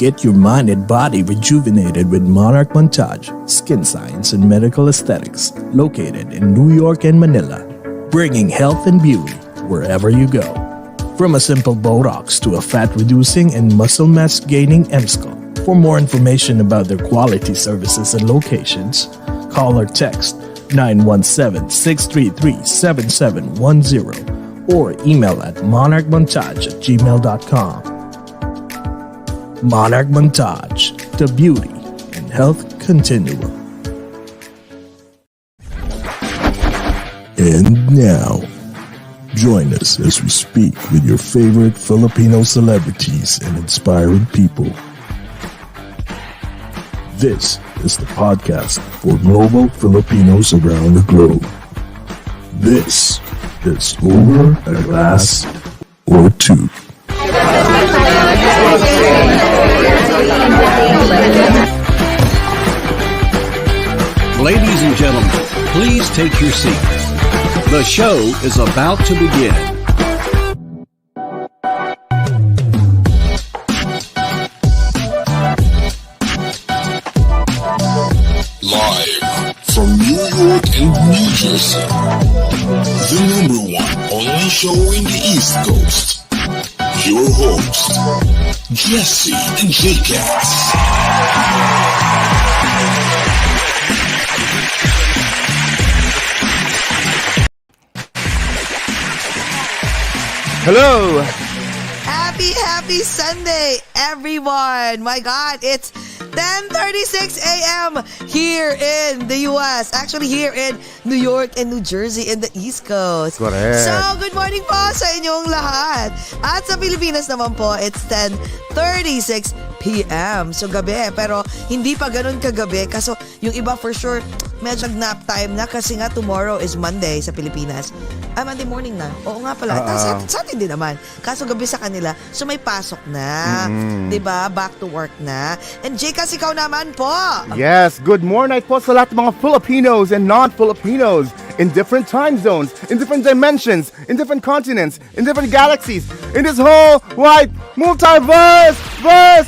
Get your mind and body rejuvenated with Monarch Montage, Skin Science and Medical Aesthetics, located in New York and Manila, bringing health and beauty wherever you go. From a simple Botox to a fat-reducing and muscle mass-gaining M-Skull. For more information about their quality services and locations, call or text 917-633-7710 or email at monarchmontage@gmail.com. Monarch Montage, the beauty and health continuum. And now, join us as we speak with your favorite Filipino celebrities and inspiring people. This is the podcast for global Filipinos around the globe. This is Over a Glass or Two. Ladies and gentlemen, please take your seats. The show is about to begin. Live from New York and New Jersey, the #1 online show in the East Coast. Your host, Jesse and J-Cats. Hello! Happy Sunday, everyone! My God, it's 10:36 a.m. here in the U.S. Actually, here in New York and New Jersey in the East Coast. Correct. So, good morning po sa inyong lahat. At sa Pilipinas naman po, it's 10:36 p.m. So, gabi. Pero, hindi pa ganun kagabi. Kaso, yung iba for sure, medyo nap time na kasi nga tomorrow is Monday sa Pilipinas. Monday morning na. Oo nga pala. Sa atin din naman. Kaso gabi sa kanila. So may pasok na. Diba? Back to work na. And J-Cas, ikaw naman po. Yes, good morning po sa lahat ng mga Filipinos and non-Filipinos in different time zones, in different dimensions, in different continents, in different galaxies, in this whole wide multiverse, verse.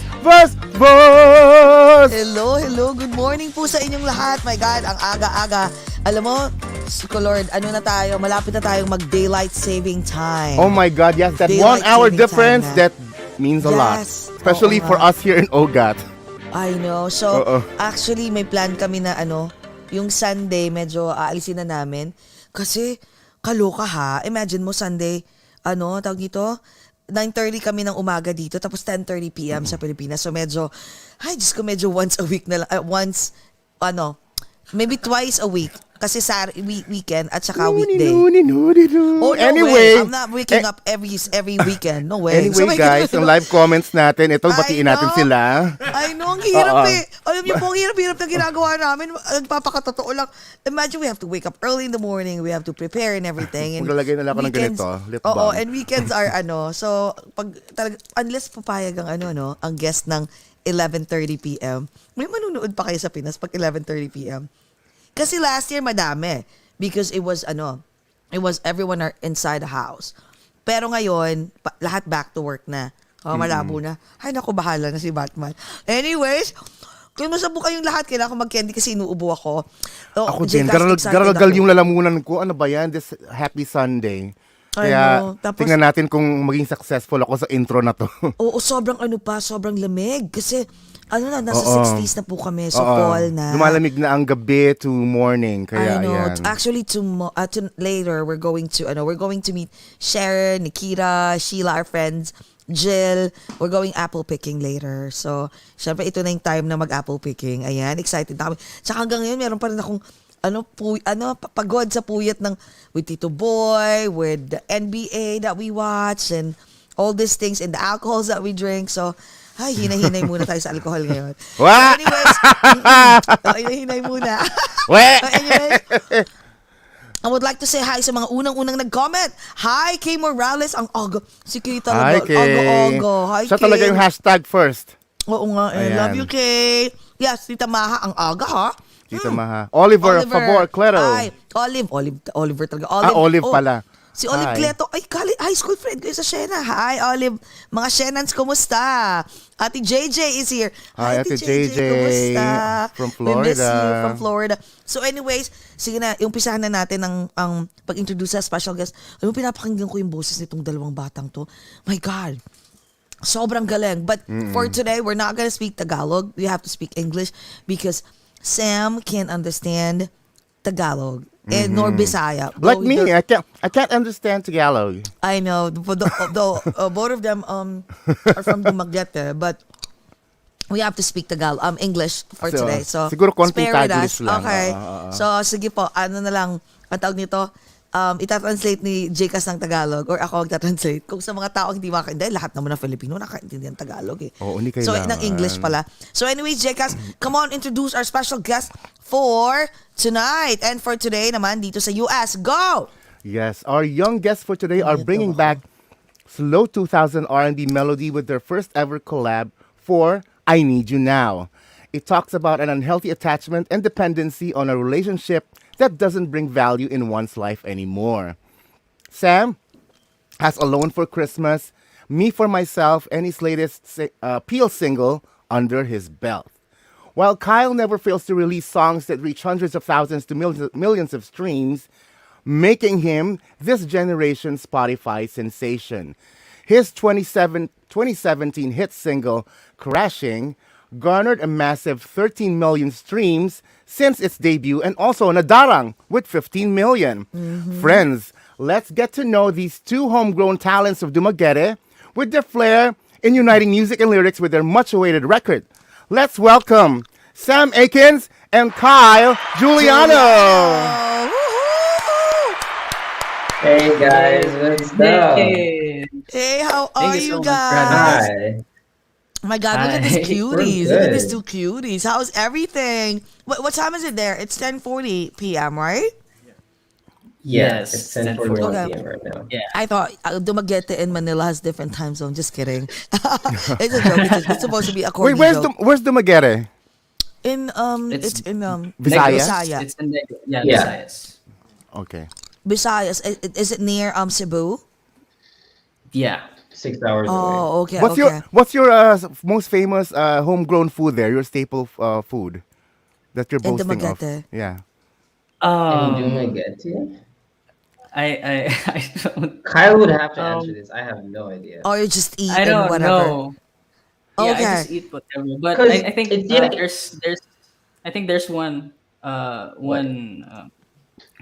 Hello. Good morning po sa inyong lahat. My God, ang aga-aga. Alam mo, Lord, malapit na tayong mag-daylight saving time. Oh my God, yes, that Daylight 1 hour saving difference, time that means a lot. Especially Oo for nga. us here in OAGOT. I know. So, actually, may plan kami na yung Sunday, medyo aalisin na namin. Kasi, kaloka ha. Imagine mo, Sunday, tawag dito, 9:30 kami ng umaga dito, tapos 10:30 p.m. sa Pilipinas. So, medyo medyo once a week na lang, maybe twice a week. Kasi sa weekend at saka weekday. Oh, no Anyway, way. I'm not waking up every weekend. No way. Anyway, guys, ang live comments natin, ito, batiin natin sila. I know, ang hirap eh. Alam niyo po, ang hirap na ginagawa namin. Nagpapakatotoo lang. Imagine we have to wake up early in the morning. We have to prepare and everything. Maglalagay na lang ako ng ganito. Lip balm. Oo, and weekends are so, unless papayag ang guest ng 11:30 p.m. May manunood pa kayo sa Pinas pag 11:30 p.m. Kasi last year madami because it was everyone are inside the house. Pero ngayon, lahat back to work na. Malabo na. Ay naku, bahala na si Batman. Anyways, Kumusta po kayong lahat? Kailangan ko mag-candy kasi inuubo ako. Ako din. Jcas, excited Garagal ako. yung lalamunan ko. Ano ba yan? This happy Sunday. Kaya Tapos, tingnan natin kung maging successful ako sa intro na to. oo, sobrang lamig. Kasi, nasa Oo. 60s na po kami. So, Oo. fall na. Lumalamig na ang gabi to morning. I Kaya know. ayan. Actually, later, we're going to meet Sharon, Nikita, Sheila, our friends, Jill. We're going apple picking later. So, syempre, ito na yung time na mag-apple picking. Ayan, excited na kami. Tsaka hanggang ngayon, meron pa rin akong pagod sa puyat with Tito Boy, with the NBA that we watch, and all these things, and the alcohols that we drink. So, hinahinay muna tayo sa alcohol ngayon. What? So anyways, hinahinay muna. What? So anyways, I would like to say hi sa mga unang-unang nag-comment. Hi, Kay Morales. Ang aga. Si Kay talaga. Hi, Kay. Aga-aga. Hi, Siya Kay. talaga yung hashtag first. Oo nga. Ayan. Love you, Kay. Yes, Tita Maha. Ang aga, ha? Tita Maha. Oliver, favor, Cleto. Ay, Oliver talaga. Olive pala. Si Olive Hi. Cleto. Ay, high school friend ko yun sa Shena. Hi, Olive. Mga Shenans, kumusta? Ate JJ is here. Hi, Ate JJ. Kumusta? From We miss you Florida. from Florida. So anyways, sige na, umpisahan na natin ang pag-introduce sa special guest. Alam mo, pinapakinggan ko yung boses nitong dalawang batang to. My God. Sobrang galing. But for today, we're not gonna speak Tagalog. We have to speak English because Sam can't understand Tagalog and nor Bisaya. Like Though me, they're- I can't understand Tagalog. I know. Though both of them are from Dumaguete, but we have to speak Tagalog, English for So, today. So siguro konting spare with Taglish us. lang. Okay. Oo. So sige po, ano na lang ang tawag nito? Itatranslate ni Jcas ng Tagalog or ako magta-translate. Kung sa mga tao hindi makakaintindi, lahat naman ng Filipino nakakaintindi ng Tagalog eh. Oo, hindi So, kailangan. ng English pala. So anyways, Jcas, come on, introduce our special guest for tonight. And for today naman, dito sa US. Go! Yes, our young guests for today are bringing back slow 2000 R&B melody with their first ever collab for I Need You Now. It talks about an unhealthy attachment and dependency on a relationship that doesn't bring value in one's life anymore. Sam has Alone for Christmas, Me for Myself, and his latest Peel single under his belt. While Kyle never fails to release songs that reach hundreds of thousands to millions of streams, making him this generation's Spotify sensation. His 2017 hit single, Crashing, garnered a massive 13 million streams since its debut and also nadarang with 15 million. Friends, let's get to know these two homegrown talents of Dumaguete with their flair in uniting music and lyrics with their much-awaited record. Let's welcome Sam Akins and Kyle Juliano. Woohoo! Hey guys, what's up? Hey, how are Thank you you so much for guys? Hi. Oh my God, look at these Hi. cuties. We're Look at these good. two cuties. How's everything? What time is it there? It's 10:40 p.m., right? Yes, Yes, it's 10:41 Okay. p.m. right now. Yeah. I thought Dumaguete in Manila has different time zone. Just kidding. It's a joke. It's supposed to be a corny Wait, joke. where's Dumaguete? It's in Visayas? Bisaya. It's in the Yeah. Visayas. Okay. Visayas. Is it near Cebu? Yeah. 6 hours away. Oh, okay. What's your most famous homegrown food there? Your staple food that you're In boasting of? Dumaguete. Yeah. And Dumaguete? I don't. Kyle would have to answer this. I have no idea. Or you just eat I and don't whatever. know. Yeah, Okay. I just eat whatever. But 'Cause I think it's- yeah. there's one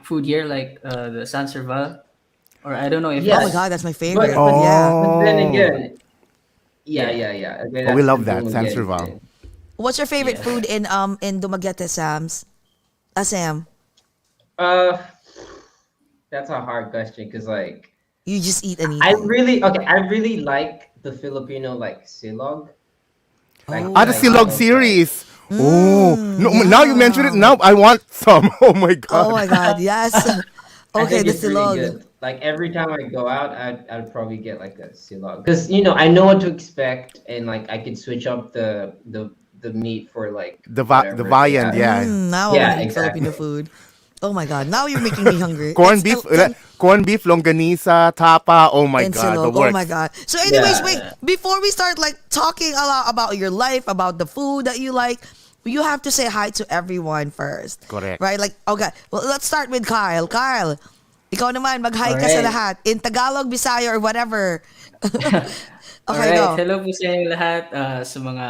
food here like the San Serval, or I don't know if Yes. Oh my God, that's my favorite. But- But yeah. But then Oh. again, yeah. Okay, Oh, we that's love the that, San Dumaguete Serval. thing. What's your favorite Yeah. food in Dumaguete, Sam's? Sam, That's a hard question because like you just eat anything. I really like the Filipino like silog. Like, Oh. Ah, the like, Silog series. Oh, no, now you mentioned it. Now I want some. Oh my God. Oh my God, yes. I Okay, think the it's really silog. good. Like every time I go out, I'd probably get like a silog because I know what to expect and like I could switch up the meat for like The whatever viand, they have. yeah. Now Yeah, I want to eat exactly. Filipino food. Oh my God, now you're making me hungry. Corned It's beef, corned beef, longanisa, tapa. Oh my and God, silog. the Oh works. my God. So anyways, Yeah. wait, before we start like talking a lot about your life, about the food that you like, you have to say hi to everyone first. Correct. Right? Like, okay, well, let's start with Kyle. Kyle, ikaw naman, mag-hi ka sa Alright. lahat. In Tagalog, Bisaya, or whatever. Okay, Alright, go. hello po sa inyong lahat, sa mga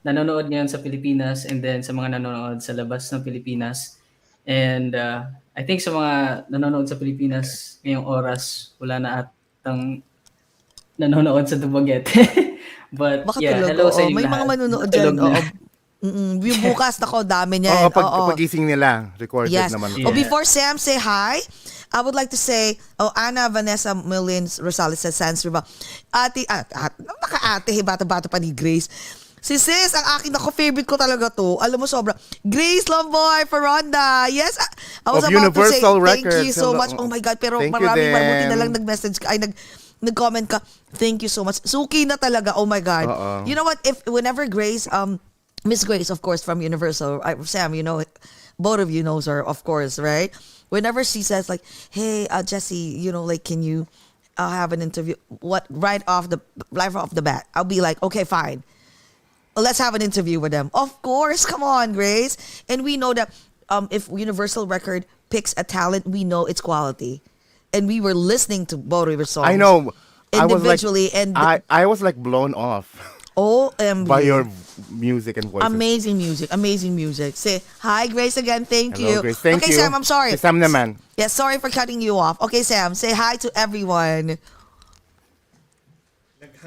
nanonood ngayon sa Pilipinas and then sa mga nanonood sa labas ng Pilipinas. And I think sa mga nanonood sa Pilipinas ngayong oras, wala na atang nanonood sa Dumaguete. But Baka yeah, tulog, hello sa oo. inyong May lahat. mga manunood Tulog dyan, na. oo. Yung bukas, nako, dami niyan. Oo, Oo. pagising nila, recorded Yes. naman. Oh, Yeah. before Sam say hi, I would like to say, Ana Vanessa Millins Rosales sa Sans River. Naka-ate, bata-bata pa ni Grace. Si sis, ang akin, ako, favorite ko talaga to. Alam mo, sobra. Grace Lomboy Ferronda. Yes, I was Of about to say, Universal thank you Records. so much. Oh my God, pero Thank you maraming din. mabuti na lang nag-message ka. Nag-comment ka. Thank you so much. Suki na talaga. Oh my God. Oo. You know what? Whenever Grace, Miss Grace, of course, from Universal, Sam, you know, both of you knows her, of course, right? Whenever she says like, "Hey, Jesse, you know, like, can you have an interview?" Right off the bat, I'll be like, "Okay, fine. Well, let's have an interview with them." Of course, come on, Grace. And we know that if Universal Record picks a talent, we know it's quality. And we were listening to both of your songs. I know. Individually, I was like blown off OMG. by your music and voices. Amazing music. Say hi, Grace, again. Thank Hello, you. Grace. Thank okay, you. Sam, I'm sorry. Si Sam naman. Yeah, sorry for cutting you off. Okay, Sam, say hi to everyone.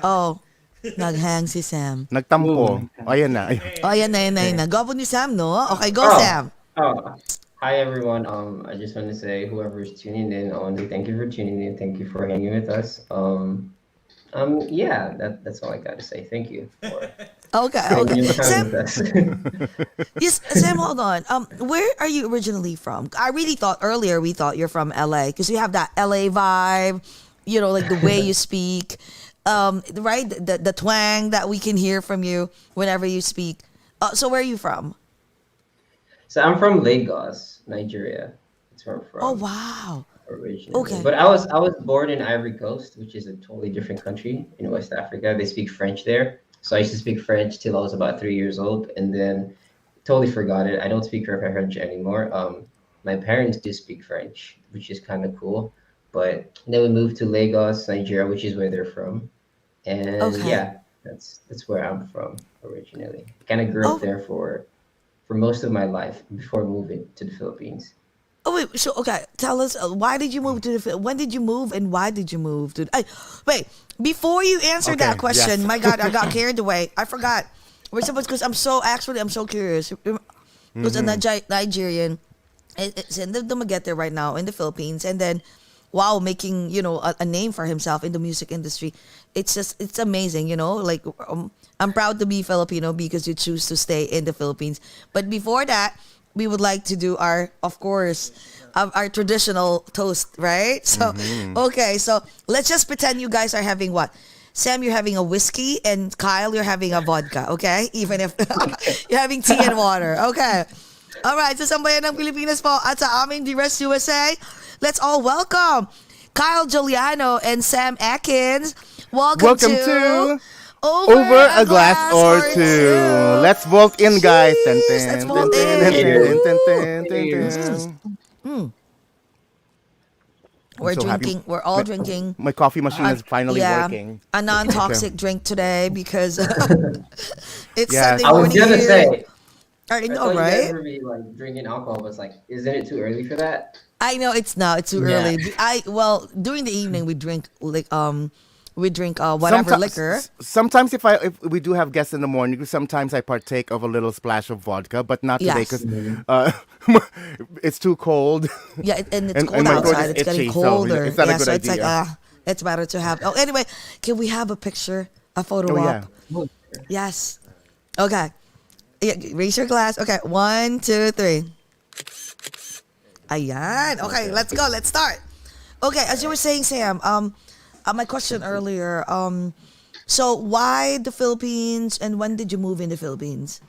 Oh, naghang si Sam. Nagtampo. Ayan na. Oh, yan na. Go ni Sam, no? Okay, go, Oh. Sam. Oh, hi everyone. I just want to say, whoever's tuning in, I want to thank you for tuning in. Thank you for hanging with us. Yeah, that's all I got to say. Thank you for Okay. spending your time Sam, with us. yes, Sam, hold on. Where are you originally from? I really thought earlier we thought you're from LA because you have that LA vibe, you know, like the way you speak, right? The twang that we can hear from you whenever you speak. So where are you from? So I'm from Lagos, Nigeria. That's where I'm from. Oh, wow. Originally. Okay. But I was born in Ivory Coast, which is a totally different country in West Africa. They speak French there. So I used to speak French till I was about 3 years old, and then totally forgot it. I don't speak French anymore. My parents do speak French, which is kind of cool. But then we moved to Lagos, Nigeria, which is where they're from. And Okay. yeah, that's where I'm from originally. Kind of grew Oh. up there for most of my life before moving to the Philippines. Oh wait, so okay, tell us why did you move to the when did you move and why did you move to? Wait, before you answer Okay, that question, yes. my God, I got carried away. I forgot. We're supposed because I'm so curious. Because a Nigerian, it's in the Dumaguete right now in the Philippines, and then wow, making a name for himself in the music industry. It's amazing, like I'm proud to be Filipino because you choose to stay in the Philippines. But before that, we would like to do of course, our traditional toast, right? So, okay, so let's just pretend you guys are having what? Sam, you're having a whiskey, and Kyle, you're having a vodka, okay? Even if you're having tea and water, okay? All right, so sambayan ng Pilipinas po at sa aming Rest USA, let's all welcome Kyle Juliano and Sam Akins. Welcome to Over a Glass or Two. Let's vault in, guys. Ten, Cheers. ten, Let's ten, vault ten, in. ten, ten, ten, ten, ten. We're so happy. drinking. We're all drinking. My coffee machine is finally working. A non-toxic drink today because it's Yes. Sunday I was morning gonna here. say, I I know, thought you guys right? were be like drinking alcohol, but it's like, isn't it too early for that? I know it's too Yeah. early. During the evening we drink whatever Someti- liquor. Sometimes if we do have guests in the morning, sometimes I partake of a little splash of vodka, but not today Yes. because it's too cold. Yeah, and it's And cold my throat outside. is It's getting itchy, so colder. it's not a Yeah, good so it's like idea. it's better to have. Oh, anyway, can we have a picture, a photo Oh, op? yeah. Yes. Okay. Yeah, raise your glass. Okay, 1, 2, 3. Ayan. Okay, let's go. Let's start. Okay, as you were saying, Sam, my question earlier, so why the Philippines and when did you move in the Philippines?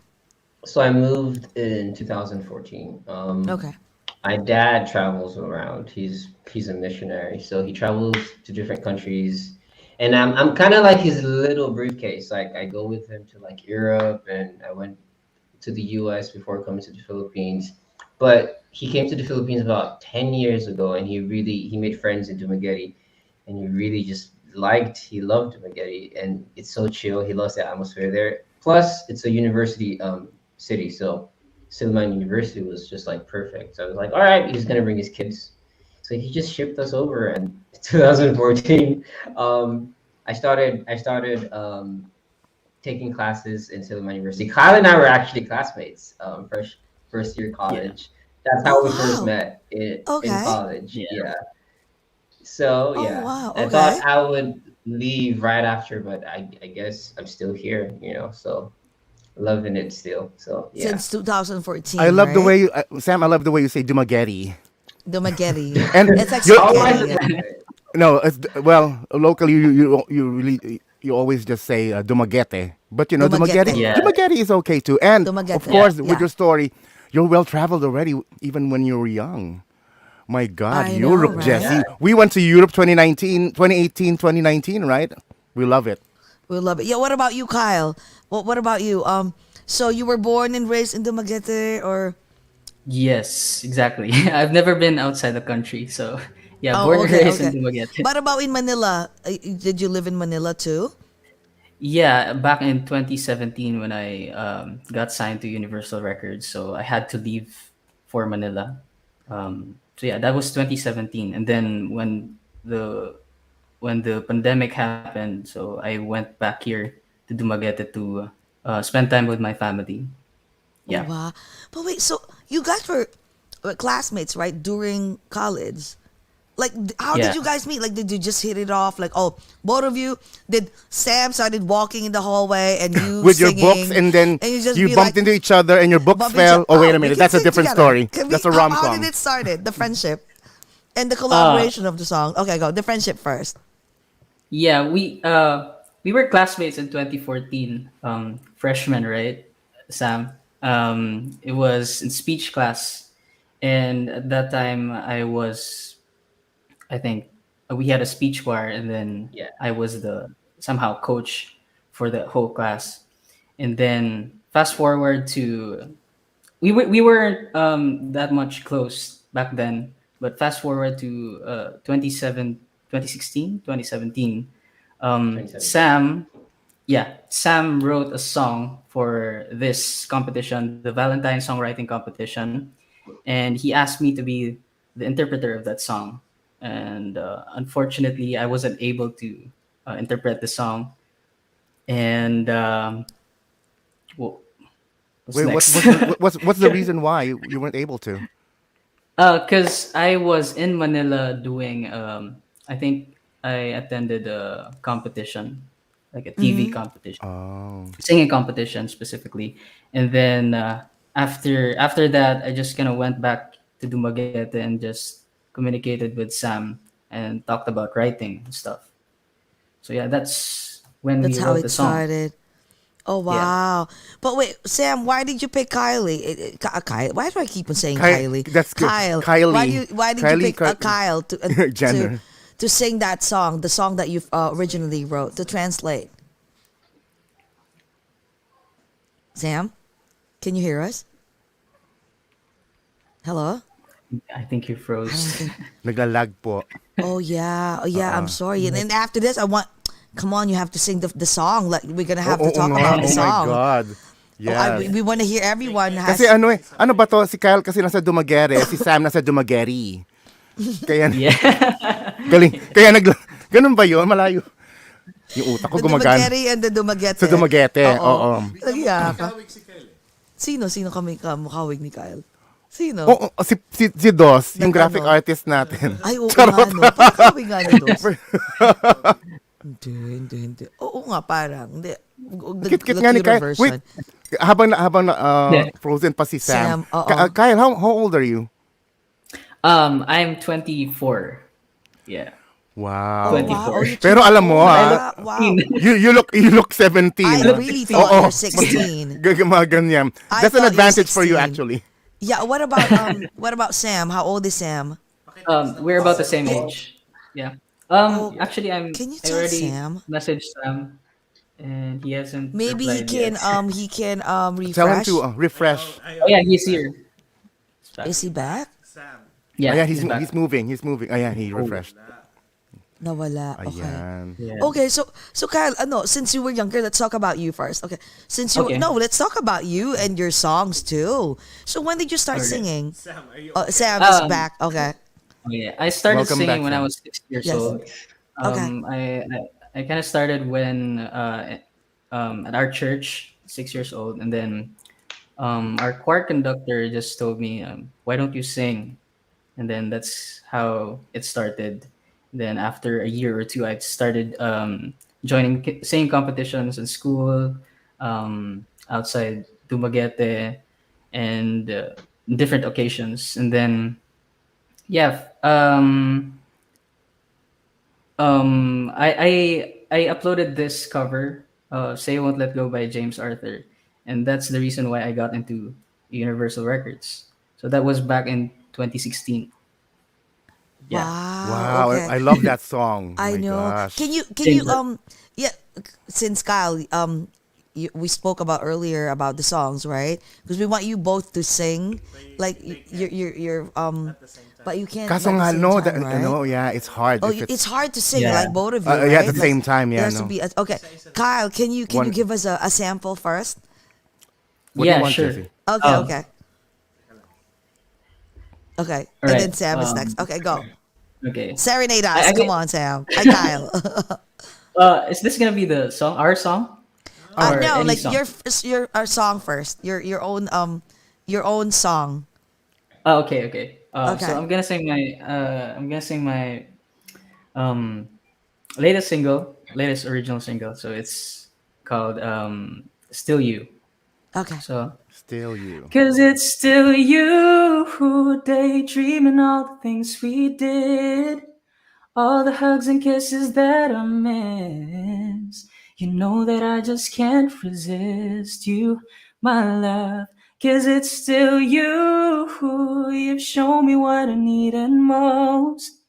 So I moved in 2014. Okay. My dad travels around. He's a missionary, so he travels to different countries, and I'm kind of like his little briefcase. Like I go with him to like Europe, and I went to the U.S. before coming to the Philippines, but he came to the Philippines about 10 years ago, and he made friends in Dumaguete, and he really just he loved Dumaguete, and it's so chill. He loves the atmosphere there. Plus, it's a university city, so Silman University was just like perfect. So I was like, all right, he's gonna bring his kids. So he just shipped us over, and 2014, I started taking classes in Silman University. Kyle and I were actually classmates, first year college. That's how we first wow. met in Okay. college. Yeah. Yeah. So Oh, yeah, wow. I Okay. thought I would leave right after, but I guess I'm still here. So loving it still. So yeah. Since I 2014, love the right? way you, Sam. I love the way you say Dumaguete, Dumaguete. and It's like you're How am I spaghetti. Yeah. supposed to say it? no, it's well locally you really you always just say Dumaguete, but Dumaguete Dumaguete. Yeah. Dumaguete is okay too. And of Dumaguete. Yeah. course, with Yeah. your story, you're well traveled already, even when you were young. My God, I know, Europe, right? Jesse. Yeah. We went to Europe 2019, 2018, 2019, right? We love it. We love it. Yeah. What about you, Kyle? What about you? So you were born and raised in Dumaguete, or? Yes, exactly. I've never been outside the country, so yeah, Oh, born and okay, raised in okay. Dumaguete. What about in Manila? Did you live in Manila too? Yeah, back in 2017 when I got signed to Universal Records, so I had to leave for Manila. So yeah, that was 2017, and then when the pandemic happened, so I went back here to Dumaguete to spend time with my family. Oh, Yeah, wow. But wait, so you guys were classmates, right, during college? Like, how did yeah. you guys meet? Like, did you just hit it off? Like, oh, both of you, did Sam started walking in the hallway and you With your books, singing, and then and you just you be bumped like, into each other, and your books bumping each fell. other. Oh, wait a We minute, can that's a sing different together. story. Can we? That's a rom How did com. it started? The friendship and the Uh, collaboration of the song. Okay, go. The friendship first. Yeah, we were classmates in 2014, freshmen, right, Sam? It was in speech class, and at that time I think we had a speech choir, and then Yeah. I was the somehow coach for the whole class. And then fast forward to we weren't that much close back then, but fast forward to 2017, 2017. Sam, yeah, Sam wrote a song for this competition, the Valentine songwriting competition, and he asked me to be the interpreter of that song. And unfortunately, I wasn't able to interpret the song. And wha- what's Wait, next? what's the reason why you weren't able to? Because I was in Manila doing, I think I attended a competition, like a TV competition, Oh, singing competition specifically. And then after that, I just kind of went back to Dumaguete and just communicated with Sam and talked about writing and stuff. So yeah, that's when That's we how wrote it the song. started. Oh Yeah. wow! But wait, Sam, why did you pick Kylie? Kyle. Why do I keep on saying Ky- Kylie? that's good. Kyle. Kylie. Why did you Kylie, pick Kyle Jenner. to sing that song, the song that you originally wrote to translate? Sam, can you hear us? Hello. I think you I don't froze. think. Naglalag po. Oh yeah. Oh yeah. I'm sorry. And then after this, I want. Come on, you have to sing the song. Like we're gonna have to talk nga. about the Oh my song. God. Oh, Yes. we want to hear everyone has. Kasi ano ba to? Si Kyle kasi nasa Dumaguete, si Sam nasa Dumaguete. Kaya, Yeah. galing. Kaya ganun ba yun? Malayo. Yung utak ko The gumagana. Dumaguete and the Dumaguete. Sa Dumaguete, oo. Nagyaka. Sino kamukawig ni Kyle? Sino? Oo, si Dos, yung Nag- graphic ano? artist natin. Ay, oo nga, no. Pakawig nga na doon. Hindi. Oo nga, parang. Hindi. Kit nga ni Kyle. Wait, habang Yeah. frozen pa si Sam. Sam, oo. Kyle, how old are you? I'm 24. Yeah. Wow. Oh, wow. Oh, you're Pero alam mo, wow. you look 17. I really thought Oo. you're 16. Mga ganyan. I That's an thought you were advantage for you 16. actually. Yeah, what about Sam? How old is Sam? We're about the same age. Yeah. Oh, Actually, can you I tell already Sam? messaged Sam. and he hasn't Maybe replied yet. he can Tell him refresh. to refresh. Oh yeah, he's here. He's back. Is he back? Oh, yeah, he's back. he's moving. He's moving. Oh, yeah, he refreshed. Nawala. Okay. Ayan. Yeah. Okay, so Kyle, since you were younger, let's talk about you first. Okay, since you Okay. no, let's talk about you and your songs too. So when did you start Okay. singing? Sam is Um, back. Okay, Oh, yeah, I started Welcome singing back, when I Sam. was 6 years Yes. old. Okay. I kind of started when at our church, 6 years old, and then our choir conductor just told me, "Why don't you sing?" And then that's how it started. Then after a year or two, I started joining singing competitions in school, outside Dumaguete, and different occasions. And then yeah, I uploaded this cover, "Say Won't Let Go" by James Arthur, and that's the reason why I got into Universal Records. So that was back in 2016. Yeah. wow. Wow, Okay, I love that song. I My know. Can gosh. you James Ar- yeah, since Kyle we spoke about earlier about the songs, right? Because we want you both to sing, like you're but you can't Kaso at the nga, same no, time, right? no, yeah, it's hard Oh, if it's it's hard to sing Yeah. like both of you, yeah, right? at the same time, It yeah, has to no. be okay. Kyle, can you One- give us a sample first? What do you Yeah, want, sure. Jesse? Okay, Oh. okay, okay. All And right. then Sam is next. Okay, go. Okay. Serenade us. I Come get- on, Sam. Kyle. Is this gonna be the song, our song, or No, any like song? your our song first. Your own song. Oh, okay, okay. Okay. So I'm gonna sing my um latest original single. So it's called "Still You." Okay. So, Still you. 'cause it's still you, daydreaming all the things we did, all the hugs and kisses that I miss. You know that I just can't resist you, my love. 'Cause it's still you. You've shown me what I need and most.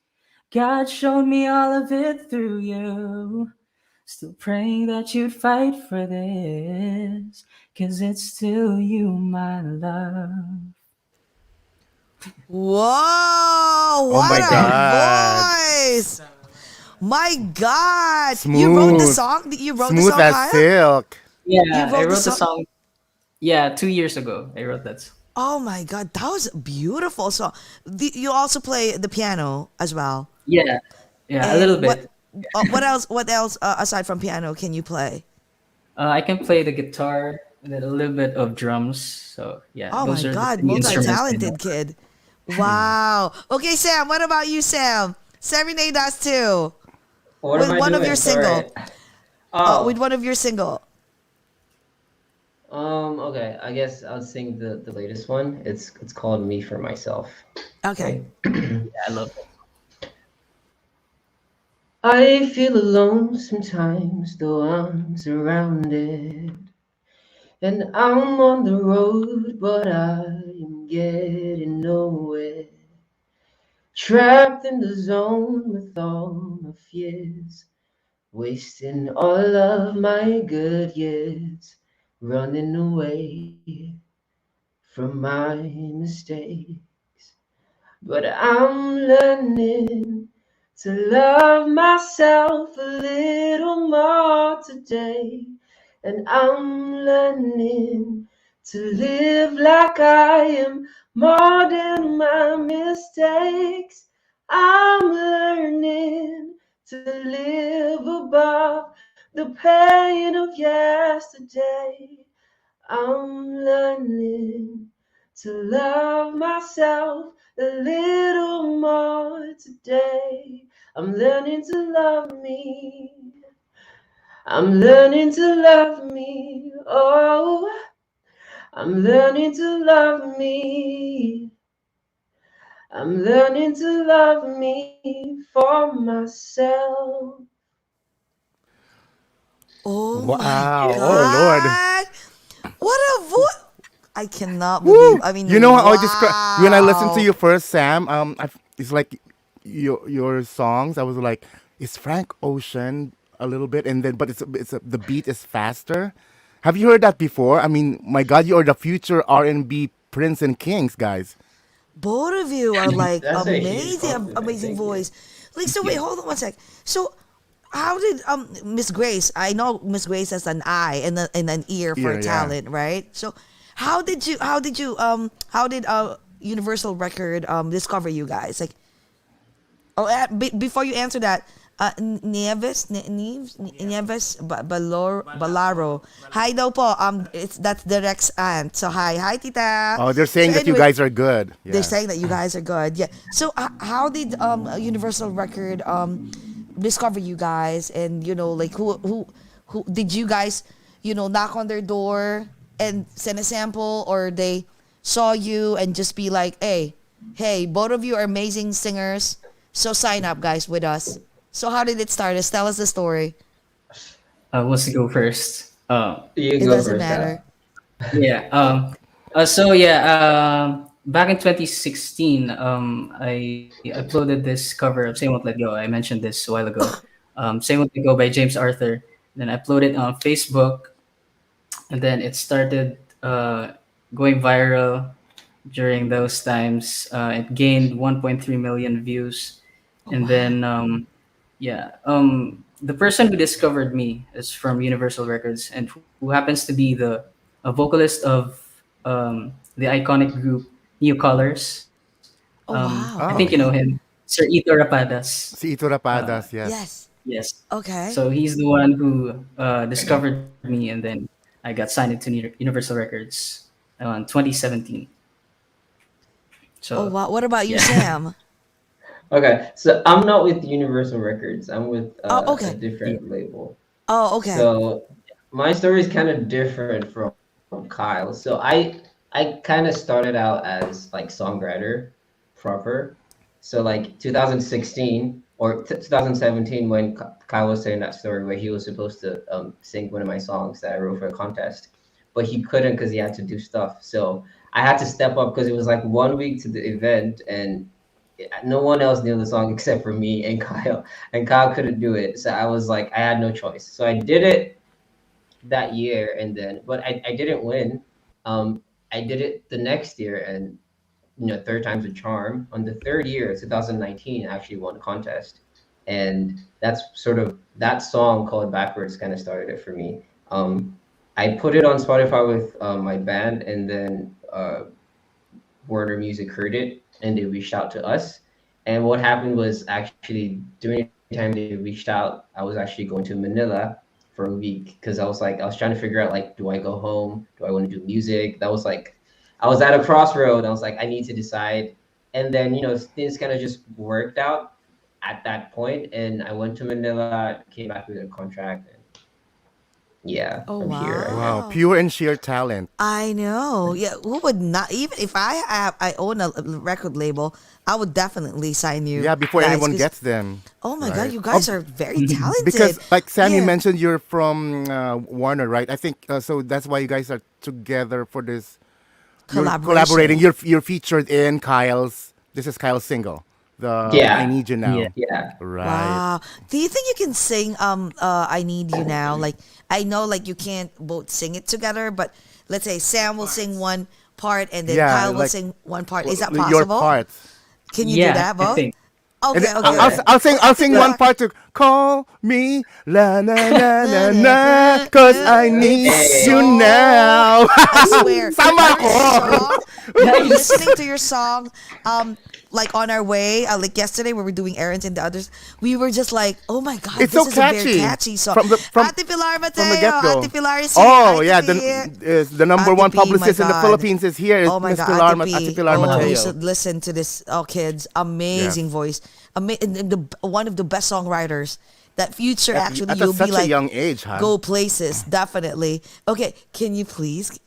God showed me all of it through you. Still praying that you'd fight for this. 'Cause it's still you, my love. Whoa! Oh my What God. a voice! My God! You wrote the Smooth. song. You wrote the Smooth song, as Kyle? silk. Yeah, You I wrote the wrote the song? song. Yeah, 2 years ago. I wrote that song. Oh my God, that was beautiful. So you also play the piano as well. Yeah, yeah, a And little bit. what else? What else aside from piano can you play? I can play the guitar and then a little bit of drums. So yeah, Oh my those are the God, three instruments I know. multi-talented kid. Wow. Okay, Sam. What about you, Sam? Serenade us too What with am I one of doing? your Sorry. single. Oh, With one of your single. okay. I guess I'll sing the latest one. It's called "Me for Myself." Okay. Yeah, I love it. I feel alone sometimes, though I'm surrounded. And I'm on the road, but I am getting nowhere. Trapped in the zone with all my fears. Wasting all of my good years. Running away from my mistakes. But I'm learning to love myself a little more today. And I'm learning to live like I am more than my mistakes. I'm learning to live above the pain of yesterday. I'm learning to love myself a little more today. I'm learning to love me. I'm learning to love me. Oh, I'm learning to love me. I'm learning to love me for myself. Oh my Wow. Oh Lord. God. What a voice. I cannot believe. Woo! I mean, You know how I describe when I listened to wow. you first, Sam. It's like your songs. I was like, is Frank Ocean a little bit, and then but the beat is faster. Have you heard that before? I mean, my God, you are the future R&B prince and kings, guys. Both of you are like That's a huge amazing, compliment. amazing Thank you. voice. Like, so wait, hold on one sec. So, how did Miss Grace? I know Miss Grace has an eye and an ear for Yeah, yeah. talent, right? So, how did Universal Record discover you guys? Like, oh, before you answer that, Nieves Balaro. Hi daw po. That's the Rex aunt. So hi tita. Oh, they're saying So that you anyway, guys are good. they're Yeah. saying that you guys are good. Yeah. So how did Universal Record discover you guys, and like who did you guys knock on their door and send a sample, or they saw you and just be like, hey, both of you are amazing singers, so sign up guys with us. So how did it start? Just tell us the story. Wants to go first? You It go doesn't first, matter. Sal. Yeah. So yeah. Back in 2016, I uploaded this cover of "Say Won't Let Go." I mentioned this a while ago. "Say Won't Let Go" by James Arthur. Then I uploaded it on Facebook, and then it started going viral during those times. It gained 1.3 million views, Oh, and wow. then the person who discovered me is from Universal Records, and who happens to be the a vocalist of the iconic group New Colors. Oh, I think wow. you know Oh, him, Okay. Sir Ito Rapadas. si Ito Uh, Rapadas, yes. Yes. yes, Okay. so he's the one who discovered me, and then I got signed into Universal Records in 2017. Oh, So wow. What about you, yeah, Sam? Okay, so I'm not with Universal Records. I'm with Oh, a okay. yeah, different label. Oh, okay. So my story is kind of different from Kyle. So I kind of started out as like songwriter proper. So like 2016 or 2017 when Kyle was saying that story where he was supposed to sing one of my songs that I wrote for a contest, but he couldn't because he had to do stuff. So I had to step up because it was like 1 week to the event and no one else knew the song except for me and Kyle, and Kyle couldn't do it. So I was like, I had no choice. So I did it that year, and then, but I didn't win. Um, I did it the next year, and third time's a charm. On the third year, 2019, I actually won the contest, and that's sort of that song called "Backwards" kind of started it for me. I put it on Spotify with my band, and then Warner Music heard it and they reached out to us. And what happened was actually during the time they reached out, I was actually going to Manila for a week because I was trying to figure out like, do I go home? Do I want to do music? That was like, I was at a crossroad. I was like, I need to decide. And then, things kind of just worked out at that point. And I went to Manila, came back with a contract. And yeah, Oh, I'm here right Wow, now. wow. pure and sheer talent. I know. Yeah, who would not? Even if I own a record label, I would definitely sign you Yeah, before guys. anyone 'Cause, gets them, oh my God, right? you Oh, guys are very talented. because like Sam, you Yeah, mentioned you're from Warner, right? I think so. That's why you guys are together for this. You're collaborating. collaboration. You're featured in Kyle's. This is Kyle's single. The I Yeah, Need You yeah. Now. yeah. Right. Wow. Do you think you can sing I Need You Now? Like, I know like you can't both sing it together, but let's say Sam will sing one part and then Yeah, Kyle will like sing one part. Is that your possible? parts. Can you do Yeah, that I both? think. And then Okay, I'll, okay, I'll, okay. Okay. I'll sing I'll sing one Yeah. part to call me la na na na na cause I need It's you Hey. so, now. I swear, Sama your ko. song, we were Nice. listening to your song, like on our way, like yesterday when we were doing errands and the others, we were just like, oh my God, It's this so is a very catchy catchy song. from the Ate Pilar from the Mateo, get go. Ate Pilar is here, Oh Ate yeah, P. the number Ate one P, my publicist in the God. Philippines is here. Is Oh my Miss God, Pilar Ate Ate P. Pilar Oh, you Mateo. should listen to this. Oh, kids, Yes. amazing voice. One of the best songwriters. That future actually, At you'll be such a like, young age, huh? go places, definitely. Okay, can you please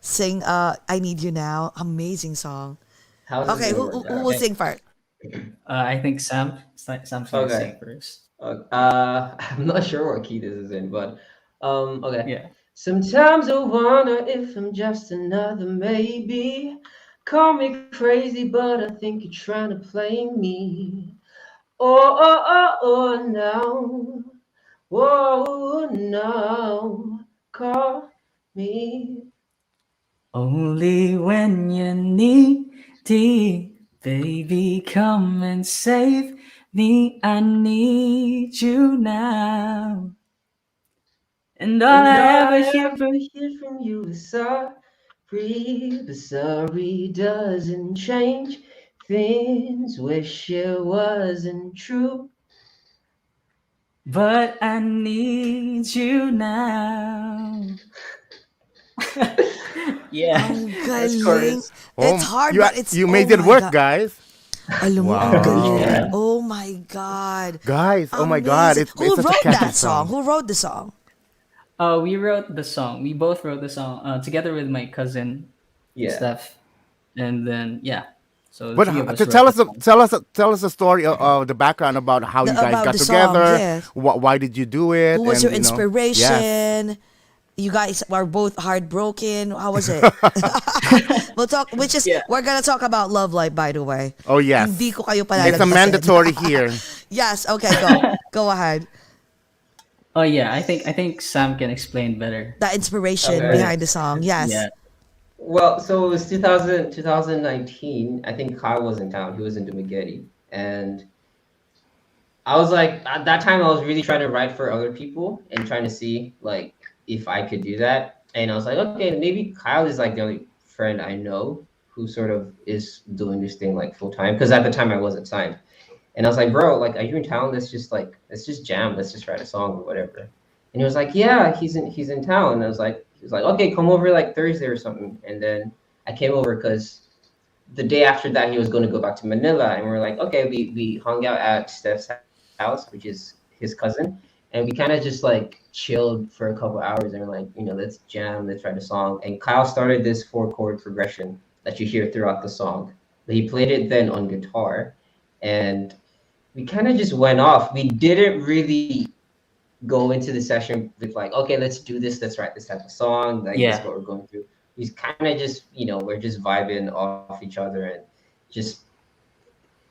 sing I Need You Now? Amazing song. How's this Okay, gonna who work will out? sing first? I think Sam's gonna sing Okay. first. I'm not sure what key this is in, but okay. Yeah. Sometimes I wonder if I'm just another maybe. Call me crazy, but I think you're trying to play me. Oh, oh, oh, oh, no. Whoa, no, call me. Only when you need it, baby, come and save me. I need you now. And all And I all ever I hear ever from hear from you is sorry, but sorry doesn't change things. Wish it wasn't true. but I need you now. Yeah, Ang that's galing. chorus. It's Oh, hard, but it's, you oh made it my work, God. guys. Alam mo, ang galing. Wow. Yeah. Oh my God. Guys, oh my God, Amazing. it's Who such a wrote catchy that song? song. Who wrote the song? We wrote the song. We both wrote the song together with my cousin, Yeah. Steph, and then yeah, so the But three of to us wrote the song. tell us the story of the background about how you guys About got the song, together. yes. Why did you do Who it? was And your yes. inspiration? You guys were both heartbroken. How was it? We'll talk, Yeah. we're gonna talk about love life, by the way. Oh yes, Hindi ko kayo it's a palalagpasin. mandatory here. Yes, okay, go. Go ahead. Oh yeah, I think Sam can explain better. The inspiration Okay. behind the song, yes. Yeah. Well, so it was 2019. I think Kyle was in town. He was in Dumaguete. And I was like, at that time, I was really trying to write for other people and trying to see like if I could do that. And I was like, okay, maybe Kyle is like the only friend I know who sort of is doing this thing like full time. Because at the time I wasn't signed. And I was like, bro, like, are you in town? Let's just jam. Let's just write a song or whatever. And he was like, yeah, he's in town. And I was like, he was like, okay, come over like Thursday or something. And then I came over because the day after that he was going to go back to Manila, and we are like, okay, we hung out at Steph's house, which is his cousin, and we kind of just like chilled for a couple hours, and we're like, let's jam, let's write a song. And Kyle started this 4 chord progression that you hear throughout the song. But he played it then on guitar, and we kind of just went off. We didn't really go into the session with like, okay, let's do this, let's write this type of song, like this is Yeah. what we're going through. We kind of just, we're just vibing off each other, and just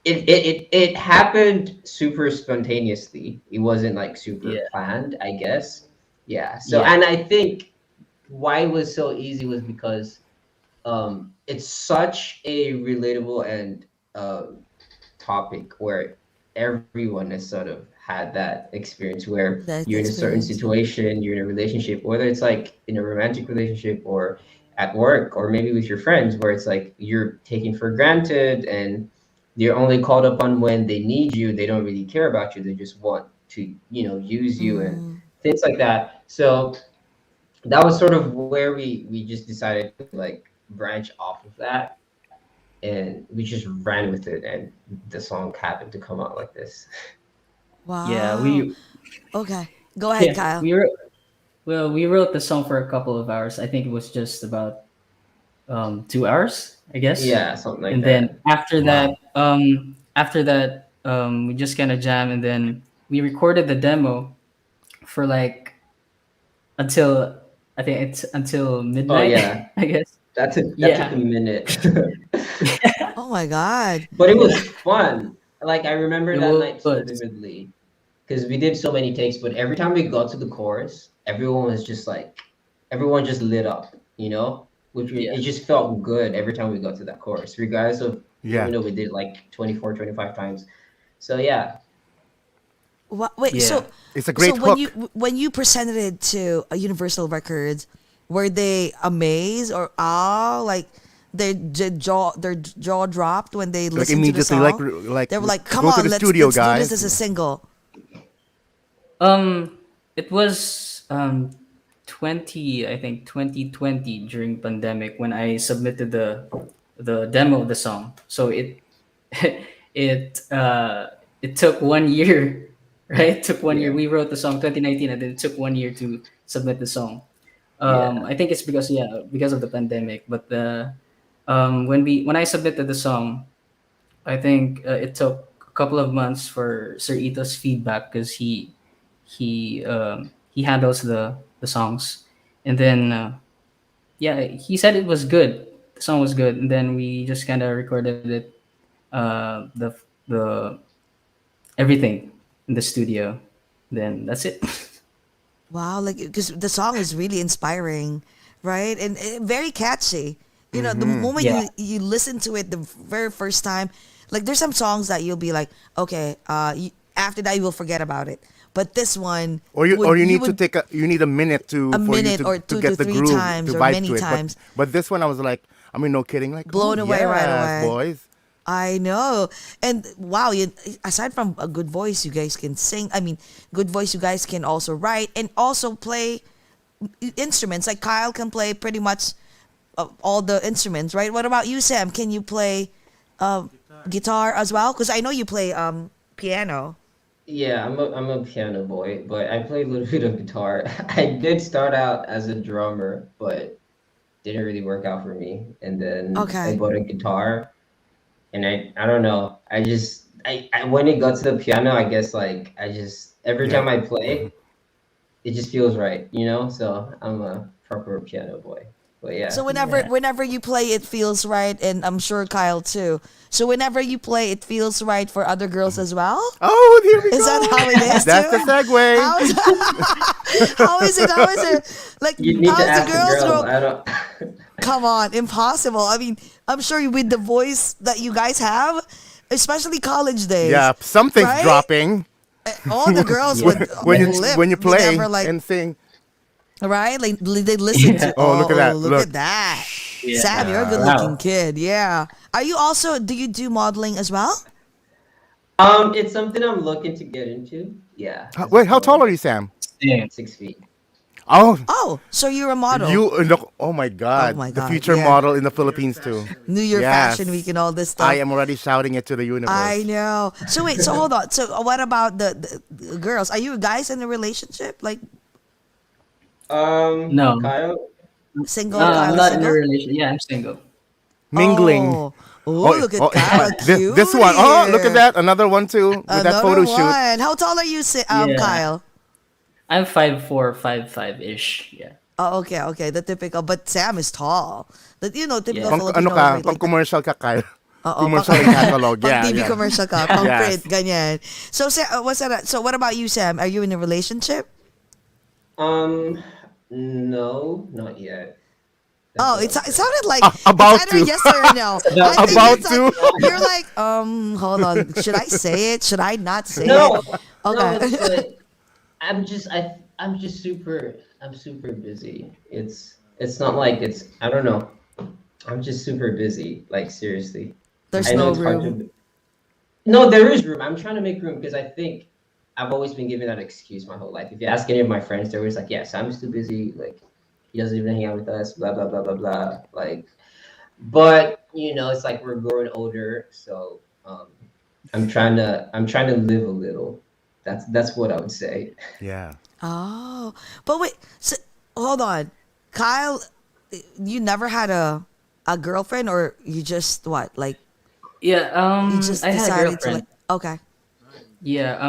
it happened super spontaneously. It wasn't like super Yeah. planned, I guess. Yeah. So, Yeah. and I think why it was so easy was because it's such a relatable and topic where everyone has sort of had that experience where That you're in a certain experience. situation, you're in a relationship, whether it's like in a romantic relationship or at work or maybe with your friends, where it's like you're taken for granted and you're only called upon when they need you. They don't really care about you. They just want to, use you and Mm. things like that. So that was sort of where we just decided to like branch off of that, and we just ran with it, and the song happened to come out like this. Yeah. Wow. We Okay. Go ahead, yeah Kyle. we wrote well we wrote the song for a couple of hours. I think it was just about 2 hours, I guess. Yeah, something like And then that. Wow. after that, we just kind of jam, and then we recorded the demo for like until I think it's until Oh midnight, yeah, I guess. that took a Yeah. minute. Oh my God. But it was fun. Like I remember It that night so was. vividly because we did so many takes. But every time we got to the chorus, everyone just lit up, it Yeah. just felt good every time we got to that chorus, regardless of Yeah. even though we did like 24, 25 times. So yeah, Wait, Yeah. It's a so great hook. when you presented it to Universal Records, were they amazed or like their jaw dropped when they Like listened to the immediately, song? like They were like, "Come go to on, the let's studio, do this guys. as a single." It was 2020 during pandemic when I submitted the demo of the song. So it took 1 year, right? It took 1 year. yeah, We wrote the song 2019, and then it took 1 year to submit the song. yeah. I think it's because of the pandemic. But when I submitted the song, I think it took a couple of months for Sir Ito's feedback because he handles the songs, and then yeah, he said it was good. The song was good, and then we just kind of recorded it, the everything in the studio. Then that's it. Wow, like because the song is really inspiring, right? And very catchy. You know, the moment Yeah. you listen to it the very first time, like there's some songs that you'll be like, okay, after that you will forget about it. But this one, Or you need to would take you need a minute to a for you minute to, or to two get to the three groove times to or vibe many to it. times But this one I was like, I mean, no kidding, like blown away right yes, away. boys. I know. And wow, aside from a good voice, you guys can sing. I mean, good voice, you guys can also write and also play instruments. Like Kyle can play pretty much all the instruments, right? What about you, Sam? Can you play guitar as well? Because I know you play piano. Yeah, I'm a piano boy, but I play a little bit of guitar. I did start out as a drummer, but didn't really work out for me. And then I Okay. bought a guitar, and I don't know. I when it got to the piano, I guess like I just every Yeah. time I play, it just feels right, you know? So I'm a proper piano boy. But So yeah. whenever you play, it feels right, and I'm sure Kyle too. So whenever you play, it feels right for other girls as well. Oh, here we Is that go. how it is That's the too? segue. How is how is it? How is it? Like You need to how's the ask the girls girls. grow? I don't Come on, impossible. I mean, I'm sure with the voice that you guys have, especially college days, Yeah, something's right? dropping All the girls would when you lip when you play whenever like and sing. right, like they listen Yeah. to. Oh, look at that. Look Look. at that. Yeah. Sam, you're a good-looking Wow. kid. Yeah. Are you also? Do you do modeling as well? it's something I'm looking to get into. Yeah, as a Wait, how tall goal. are you, Sam? Same. 6 feet. Oh, Oh, so you're a model. you look. Oh my Oh God, my the God, future yeah. model in the Philippines too. New Year Yes. Fashion Week and all this I stuff. am already shouting it to the universe. I know. So wait, so hold on. So what about the girls? Are you guys in a relationship? Like No. Kyle. single? I'm Kyle is not in a single? relation. Yeah, I'm single. Mingling. Oh, look at Kyle, cute. this one. Oh, look at that. Another one too with that Another photo shoot. one. How tall are you, Yeah. Kyle? I'm 5'4", 5'5" ish. Yeah. Oh, okay, okay. The typical, but Sam is tall. The typical Yeah. Filipino Ano ka? height, Pang like commercial ka, Kyle. Oo, Commercial and catalog. pang Yeah, TV yeah. commercial ka, pang Yes. print, ganyan. So, what's that? So, what about you, Sam? Are you in a relationship? No, not yet. That's Oh, what it I'm saying. sounded like about it's either to. yes or no. I think About it's like, to. you're like, hold on. Should I say it? Should I not say No, it? Okay. no, but I'm super busy. It's not like I don't know. I'm just super busy. Like seriously. There's I know no it's hard room. to. No, there is room. I'm trying to make room because I think I've always been given that excuse my whole life. If you ask any of my friends, they're always like, "Yeah, Sam's too busy. Like, he doesn't even hang out with us. Blah blah blah blah blah." Like, but it's like we're growing older, so I'm trying to live a little. That's what I would say. Yeah. Oh, but wait. So, hold on, Kyle. You never had a girlfriend, or you just what? Like Yeah. you just I had a decided to girlfriend. like? Okay. Yeah.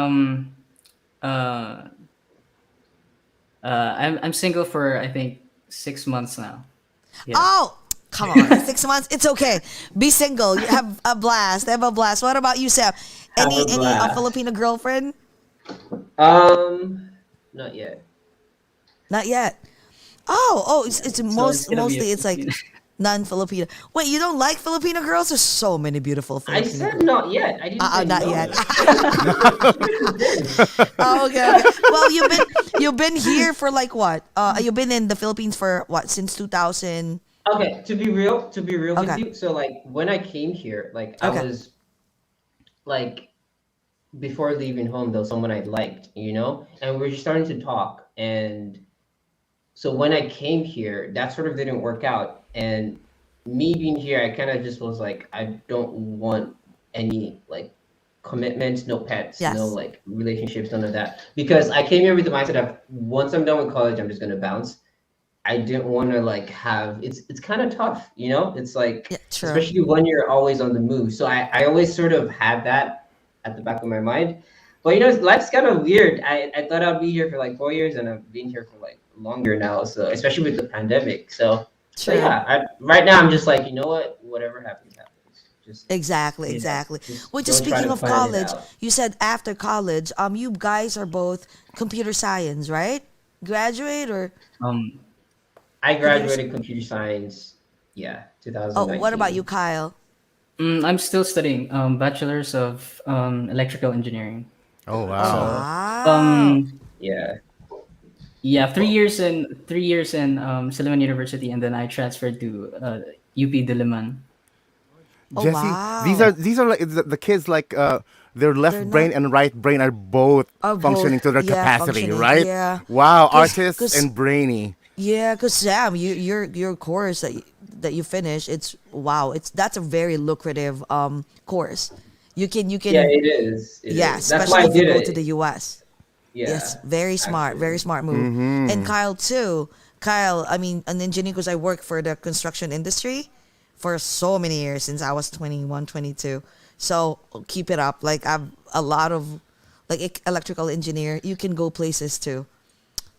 Uh. I'm single for I think 6 months now. Yeah. Oh, come on. 6 months. It's okay. Be single. You have a blast. Have a blast. What about you, Sam? Have a Any blast. Filipino girlfriend? Not yet. Not yet. Oh, it's So it's gonna be a mostly it's like Filipino. non-Filipino. Wait, you don't like Filipino girls? There's so many beautiful I Filipino said girls. not yet. I didn't say Not no. yet. Oh, okay, okay. Well, you've been here for like what? You've been in the Philippines for what since 2000? Okay, to be real with Okay. you. So like when I came here, like I Okay. was like before leaving home, there was someone I liked, and we were just starting to talk. And so when I came here, that sort of didn't work out. And me being here, I kind of just was like, I don't want any like commitments, no pets, no Yes. like relationships, none of that. Because I came here with the mindset of once I'm done with college, I'm just gonna bounce. I didn't want to like have it's kind of tough, It's like Yeah, true. especially when you're always on the move. So I always sort of had that at the back of my mind. But life's kind of weird. I thought I'd be here for like 4 years, and I've been here for like longer now. So especially with the pandemic. So True. yeah, right now I'm just like, you know what? Whatever happens, happens. Just Exactly, Yeah. exactly. Just Well, just don't try speaking to of plan it college, out. you said after college, you guys are both computer science, right? graduate or Um, I computer? graduated computer science, yeah, Oh, what about you, 2019. Kyle? I'm still studying bachelor's of electrical engineering. Oh Oh, wow. So wow. um, Yeah. yeah, 3 years in Silliman University, and then I transferred to UP Diliman. Oh, Jesse, these are wow. these are like the kids like their left They're brain not and right brain are both both, functioning to their yeah, capacity, functioning. right? Yeah. Wow, artists Cause and brainy. yeah, cause Sam, your course that you finish, it's wow, that's a very lucrative course. You can Yeah, it is. It yeah, is. That's why especially I if you did go to the it. US. Yes, Yeah, very actually. smart move. And Kyle too. Kyle, I mean, an engineer because I work for the construction industry for so many years since I was 21, 22. So keep it up. Like I've a lot of like electrical engineer. You can go places too.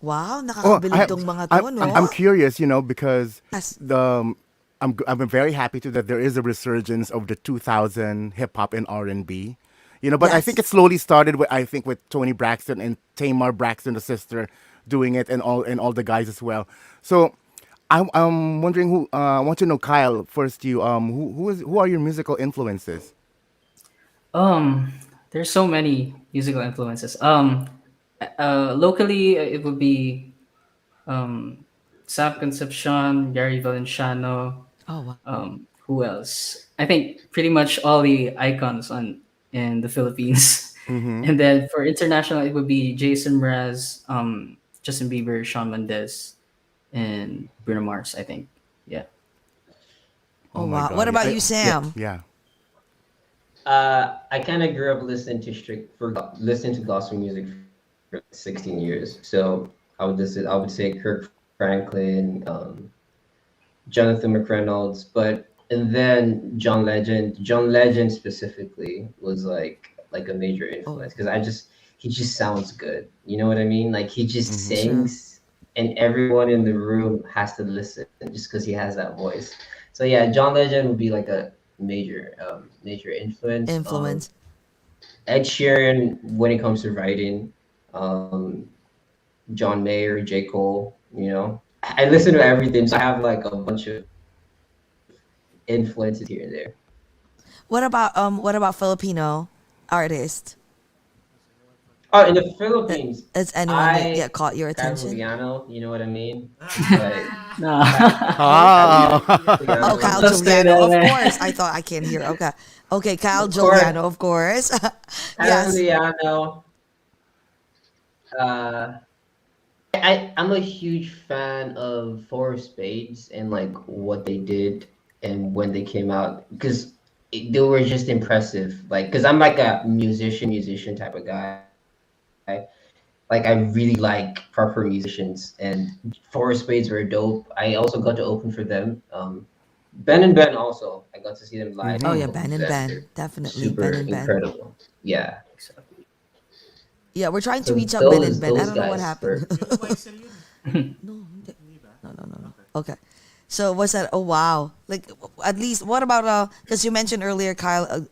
Wow, Oh, nakakabilib tong mga I to, I'm no? curious, because Yes. the I'm very happy to that there is a resurgence of the 2000 hip hop and R&B. But I think Yes. it slowly started with I think with Tony Braxton and Tamar Braxton, the sister, doing it, and all the guys as well. So I'm wondering who I want to know, Kyle, first. You who are your musical influences? Um, there's so many musical influences. Locally, it would be Sam Concepcion, Gary Valenciano. Oh, wow. Who else? I think pretty much all the icons on in the Philippines. And then for international, it would be Jason Mraz, Justin Bieber, Shawn Mendes, and Bruno Mars. I think. Yeah. Oh Oh, my wow. What God! Yeah, about you, yeah, Sam? yeah. I kind of grew up listening to gospel music for 16 years. So I would say Kirk Franklin, Jonathan McReynolds, but and then John Legend. John Legend specifically was like a major Oh, influence because he just sounds good. You know what I mean? Like he just true. sings, and everyone in the room has to listen just because he has that voice. So yeah, John Legend would be like a major influence. Influence. Ed Sheeran when it comes to writing, um, John Mayer, J Cole. I listen to everything, so I have like a bunch of influences here and there. What about Filipino artist? Oh, in the That Philippines, has anyone that I caught your attention? Juliano, you know what I mean? Like No. Oh, Juliano, Kyle Don't say Juliano, that, of man. course. I thought I can't hear. Okay. Okay, Kyle of course, Juliano, of course. Yes. Juliano. Uh, I'm a huge fan of Four Spades and like what they did and when they came out because they were just impressive. Like, because I'm like a musician type of guy. Like, I really like proper musicians, and Four Spades were dope. I also got to open for them. Ben and Ben also. I got to see them live. Oh I yeah, opened Ben for and them. Ben. They're Definitely Ben super and Ben. incredible. Yeah. Yeah, we're trying to So reach out Ben and Ben. I those don't know what guys happened. were. No, no. Okay. So what's that? Oh wow. Like at least what about because you mentioned earlier Kyle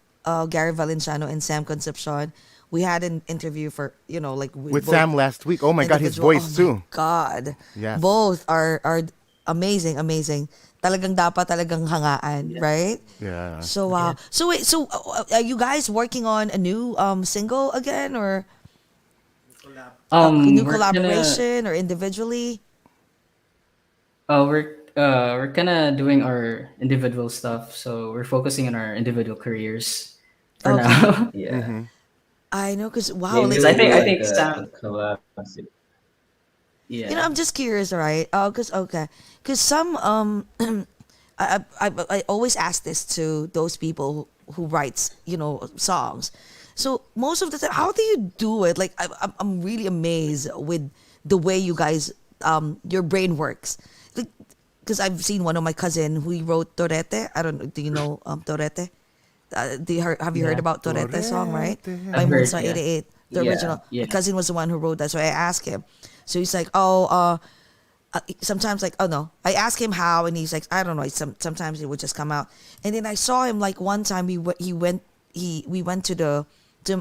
Gary Valenciano and Sam Concepcion. We had an interview for, like with With both Sam last week. Oh my God, his individual. Oh voice my too. god. Yes. Both are amazing, amazing. Talagang dapat talagang hangaan, right? Yeah. So wow. So wait, so are you guys working on a new single again or a new We're gonna collaboration or individually? we're kind of doing our individual stuff, so we're focusing on our individual careers for Okay. now. Yeah. I know, cause wow, Maybe like Because I we'll think do I like think a Sam, collab. yeah. I'm just curious, right? Oh, cause some I always ask this to those people who writes songs. So most of the time, how do you do it? Like I'm really amazed with the way you guys your brain works. Like, because I've seen one of my cousin who wrote Torete. I don't know. Do you know Torete? Have you heard Yeah, about Torete song, right? By I've Torete. heard. Moonstar Yeah, 88, the Yeah. original. yeah. My cousin was the one who wrote that, so I asked him. So he's like, oh, sometimes like, oh no, I asked him how, and he's like, I don't know. Sometimes it would just come out. And then I saw him like one time we went to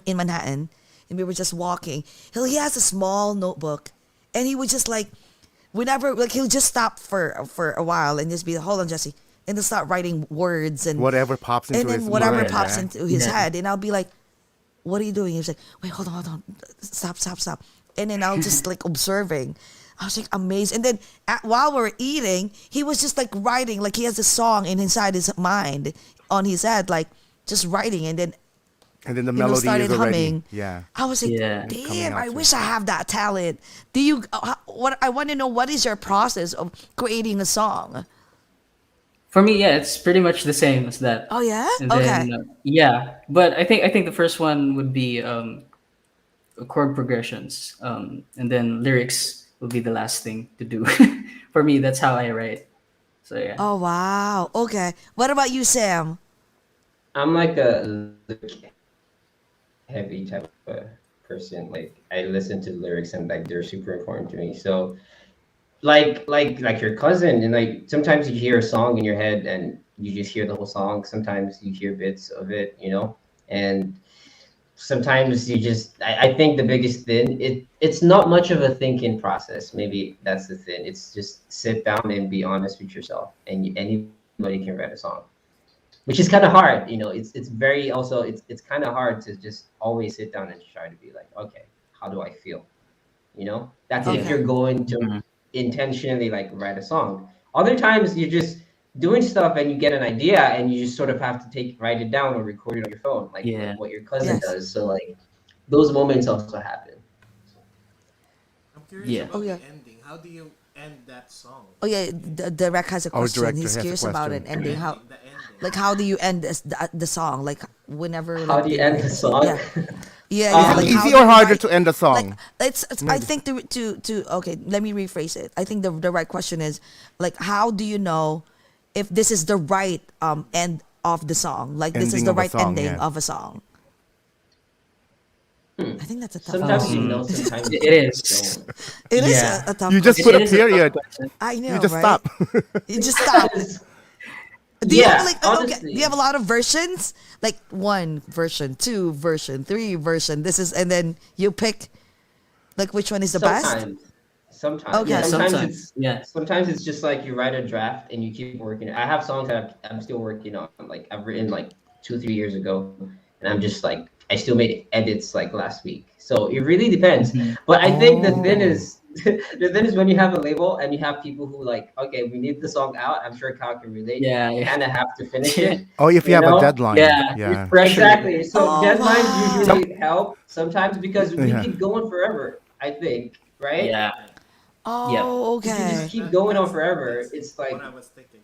in Manhattan, and we were just walking. He has a small notebook, and he would just like, whenever like he'll just stop for a while and just be, hold on, Jesse, and then start writing words and Whatever pops into and then his whatever mind, pops yeah. into his Yeah. head, and I'll be like, what are you doing? He's like, wait, hold on, stop, and then I'll just like observing. I was like amazed, and then while we're eating, he was just like writing, like he has a song inside his mind, on his head, like just writing, and then And then the melody started is already. humming. Yeah. I was like, Yeah. Coming damn, out I to wish I have that talent. Do you? What I want to know, what is your process of creating a song? For me, yeah, it's pretty much the same as that. Oh yeah, And okay. then yeah, but I think the first one would be chord progressions, and then lyrics will be the last thing to do. For me, that's how I write. So yeah. Oh wow, okay. What about you, Sam? I'm like a heavy type of person. Like I listen to lyrics and like they're super important to me. So like your cousin, and like sometimes you hear a song in your head and you just hear the whole song. Sometimes you hear bits of it, and sometimes you just I think the biggest thing, it's not much of a thinking process. Maybe that's the thing. It's just sit down and be honest with yourself, and anybody can write a song, which is kind of hard. It's very also it's kind of hard to just always sit down and try to be like, okay, how do I feel? That's if Okay. you're going to intentionally like write a song. Other times you're just doing stuff and you get an idea and you just sort of have to write it down or record it on your phone, like Yeah. what your cousin Yes. does. So like those moments also happen. I'm curious Yeah. about Oh, yeah. the ending. How do you end that song? Oh yeah, the rec has a Our question. director He's has a curious about question. it ending. How, The ending. like, how do you end the song? Like, whenever. How like, do you they end write the it. song? Yeah, yeah. Um, yeah. Like, how Easy do or you harder write- to end a song? Like, it's I think to okay, let me rephrase it. I think the right question is, like, how do you know if this is the right end of the song? Like, this is Ending the of a right song, ending yeah. of a song. I think that's a tough Sometimes question. you know, sometimes It you is. don't. It is Yeah. a tough You just question. put a It is tough period. question. I know, You just right? stop. You just stop. Do you Yeah, have like okay, honestly. do you have a lot of versions? Like 1 version, 2 version, 3 version. This is, and then you pick like which one is the best? Sometimes. Okay. Yeah, Sometimes sometimes. it's Yeah. sometimes it's just like you write a draft and you keep working. I have songs that I'm still working on. Like I've written like 2-3 years ago, and I'm just like I still made edits like last week. So it really depends. Mhm. But I think the thing Oh. is the thing is when you have a label and you have people who like, okay, we need the song out. I'm sure Kyle can relate. Yeah, You yeah. kind of have to finish Yeah. it. Oh, if you have a know? deadline. Yeah. Yeah. Pressure. Exactly. So Oh, deadlines wow. usually help sometimes because we Yeah. keep going forever. I think, right? Yeah. Oh, If you just okay. keep going on forever, it's like What I was thinking.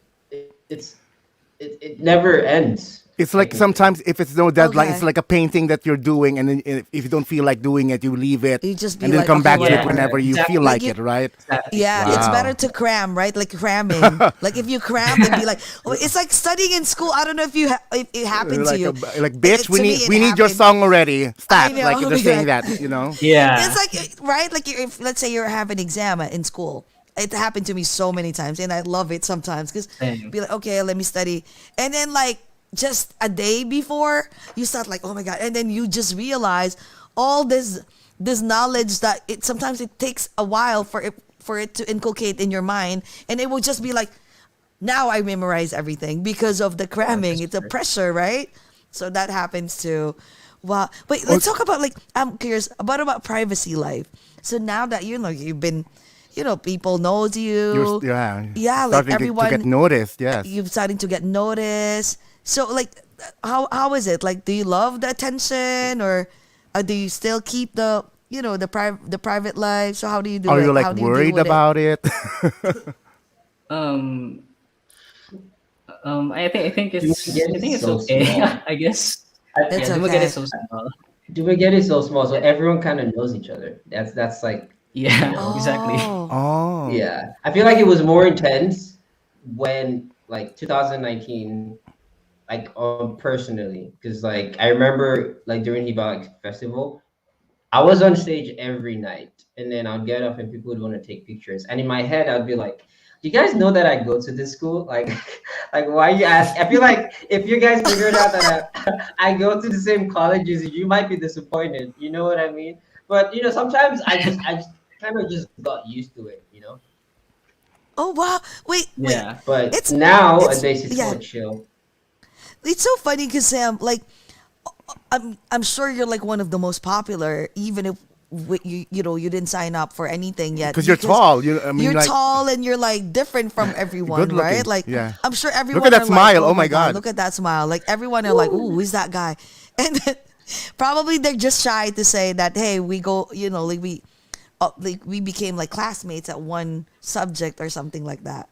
it never ends. It's like Technically. sometimes if it's no deadline, Okay. it's like a painting that you're doing, and then if you don't feel like doing it, you leave it, You just be and then like, come okay, back to it whatever. whenever you Exactly. feel Like like you- it, right? Yeah, it's Wow. better to cram, right? Like cramming. Like if you cram and be like, oh, it's like studying in school. I don't know if if it happened to Like, you. like bitch, To we me, need it we need your happened. song already. Stat, know, like just saying yeah. that, Yeah. It's like, right? Like if let's say you have an exam in school. It happened to me so many times, and I love it sometimes because Same. be like, okay, let me study, and then like just a day before you start like, oh my god, and then you just realize all this knowledge that sometimes it takes a while for it to inculcate in your mind, and it will just be like, now I memorize everything because of the cramming. It's a pressure, right? So that happens too. Wow. Wait, let's talk about like, I'm curious about privacy life. So now that you've been, people knows you. Yeah, like starting everyone to get noticed. Yes. you're starting to get noticed. So like, how is it? Like, do you love the attention, or do you still keep the the private life? So how do you do Are it? you How like do you deal worried with it? about it? Um. I think it's Dumaguete I think is it's so okay. small. I guess. It's Yeah, okay. Dumaguete is so small. Dumaguete is so small, so everyone kind of knows each other. That's like, Yeah. Exactly. Oh, Oh. yeah. I feel like it was more intense when like 2019, like personally, because like I remember like during Hiba festival, I was on stage every night, and then I'd get up and people would want to take pictures. And in my head, I'd be like, "Do you guys know that I go to this school? Like, like why you ask?" I feel like if you guys figured out that I go to the same colleges, you might be disappointed. You know what I mean? But sometimes I just kind of just got used to it, you know. Oh wow! Wait, wait. Yeah. But It's nowadays it's yeah. more chill. It's so funny because Sam, like, I'm sure you're like one of the most popular, even if you didn't sign up for anything yet. Because you're tall. You're You're like, tall and you're like different from everyone, Good looking, right? Like, yeah. I'm sure everyone. Look at that are like, smile. Oh my God. Look at that smile. Like everyone are like, ooh, who's that guy? And then, probably they're just shy to say that, hey, we go, like we became like classmates at one subject or something like that.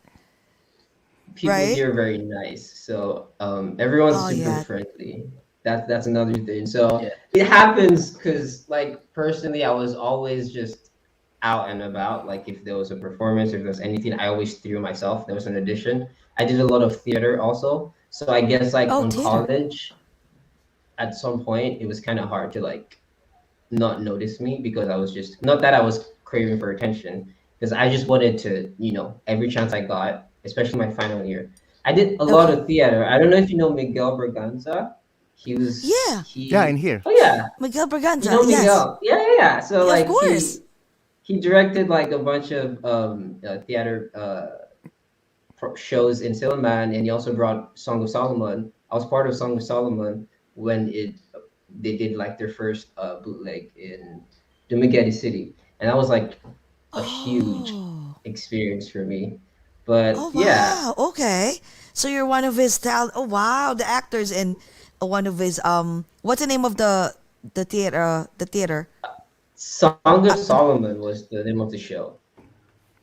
People Right? here are very nice, so everyone's Oh super yeah. friendly. That's another thing. So Yeah. it happens because, like, personally, I was always just out and about. Like, if there was a performance, if there was anything, I always threw myself. There was an audition. I did a lot of theater also. So I guess like Oh, on theater. college, at some point, it was kind of hard to like not notice me because I was just not that I was craving for attention because I just wanted to, every chance I got, especially my final year. I did a lot Okay. of theater. I don't know if you know Miguel Braganza. He was Yeah. yeah, in he here. oh yeah. Miguel You Braganza. know Yes. Miguel. Yeah, yeah, yeah. So Yeah, of like course. he directed like a bunch of theater shows in Fil-Am, and he also brought Song of Solomon. I was part of Song of Solomon when they did like their first bootleg in Dumaguete City, and that was like a huge Oh. experience for me. But Oh yeah, wow. Okay. So you're one of his talent. Oh wow, the actors in one of his what's the name of the theater the theater? Song of Solomon was the name of the show.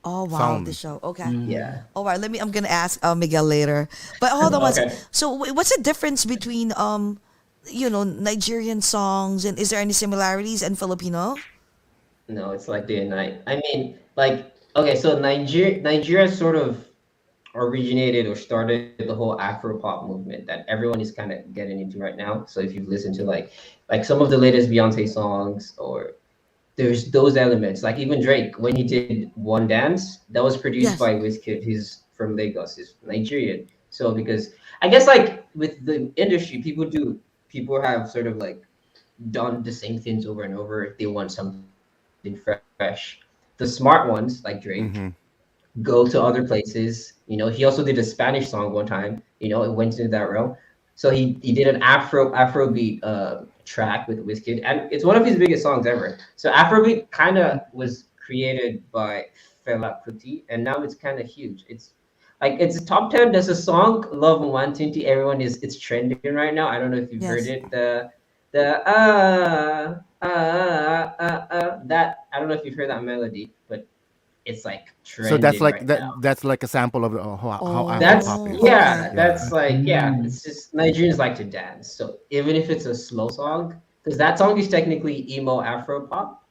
Oh wow, the Solomon. show. Okay. Yeah. All right, I'm gonna ask Miguel later. But hold on one sec. Okay. So what's the difference between Nigerian songs, and is there any similarities in Filipino? No, it's like day and night. I mean, like, okay, so Nigeria sort of originated or started the whole Afro pop movement that everyone is kind of getting into right now. So if you've listened to like some of the latest Beyonce songs, or there's those elements, like even Drake when he did One Dance, that was produced Yes. by Wizkid. He's from Lagos, he's Nigerian. So because I guess like with the industry, people have sort of like done the same things over and over if they want something fresh. The smart ones like Drake Mm-hmm. go to other places. He also did a Spanish song one time. It went into that realm. So he did an Afrobeat track with Wizkid, and it's one of his biggest songs ever. So Afrobeat kind of was created by Fela Kuti, and now it's kind of huge. It's like it's top 10. There's a song Love 120. Everyone is it's trending right now. I don't know if you've heard Yes. it. The that I don't know if you've heard that melody, but it's like So that's trending like right that. now. That's like a sample of how Afro That's pop Oh, is. okay. that's like Mm. it's just Nigerians like to dance. So even if it's a slow song, because that song is technically emo Afro pop,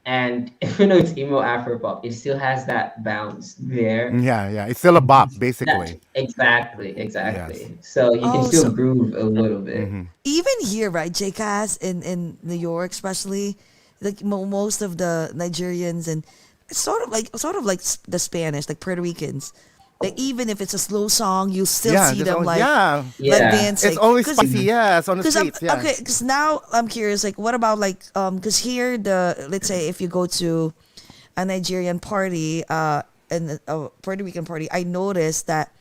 and even though it's emo Afro pop, it still has that bounce there. Yeah, yeah. It's still a bop, That basically. exactly, Yes. exactly. So you can Oh, still so groove a little bit. Mm-hmm. even here, right, JCAS in New York, especially, like most of the Nigerians and it's sort of like the Spanish, like Puerto Ricans. Like even if it's a slow song, you still Yeah, see just them always, like yeah. Yeah. dancing. It's always Cause, spicy. Yeah, it's on the cause I'm streets. Yeah. okay. Cause now I'm curious. Like, what about like cause here let's say if you go to a Nigerian party, and a Puerto Rican party, I noticed that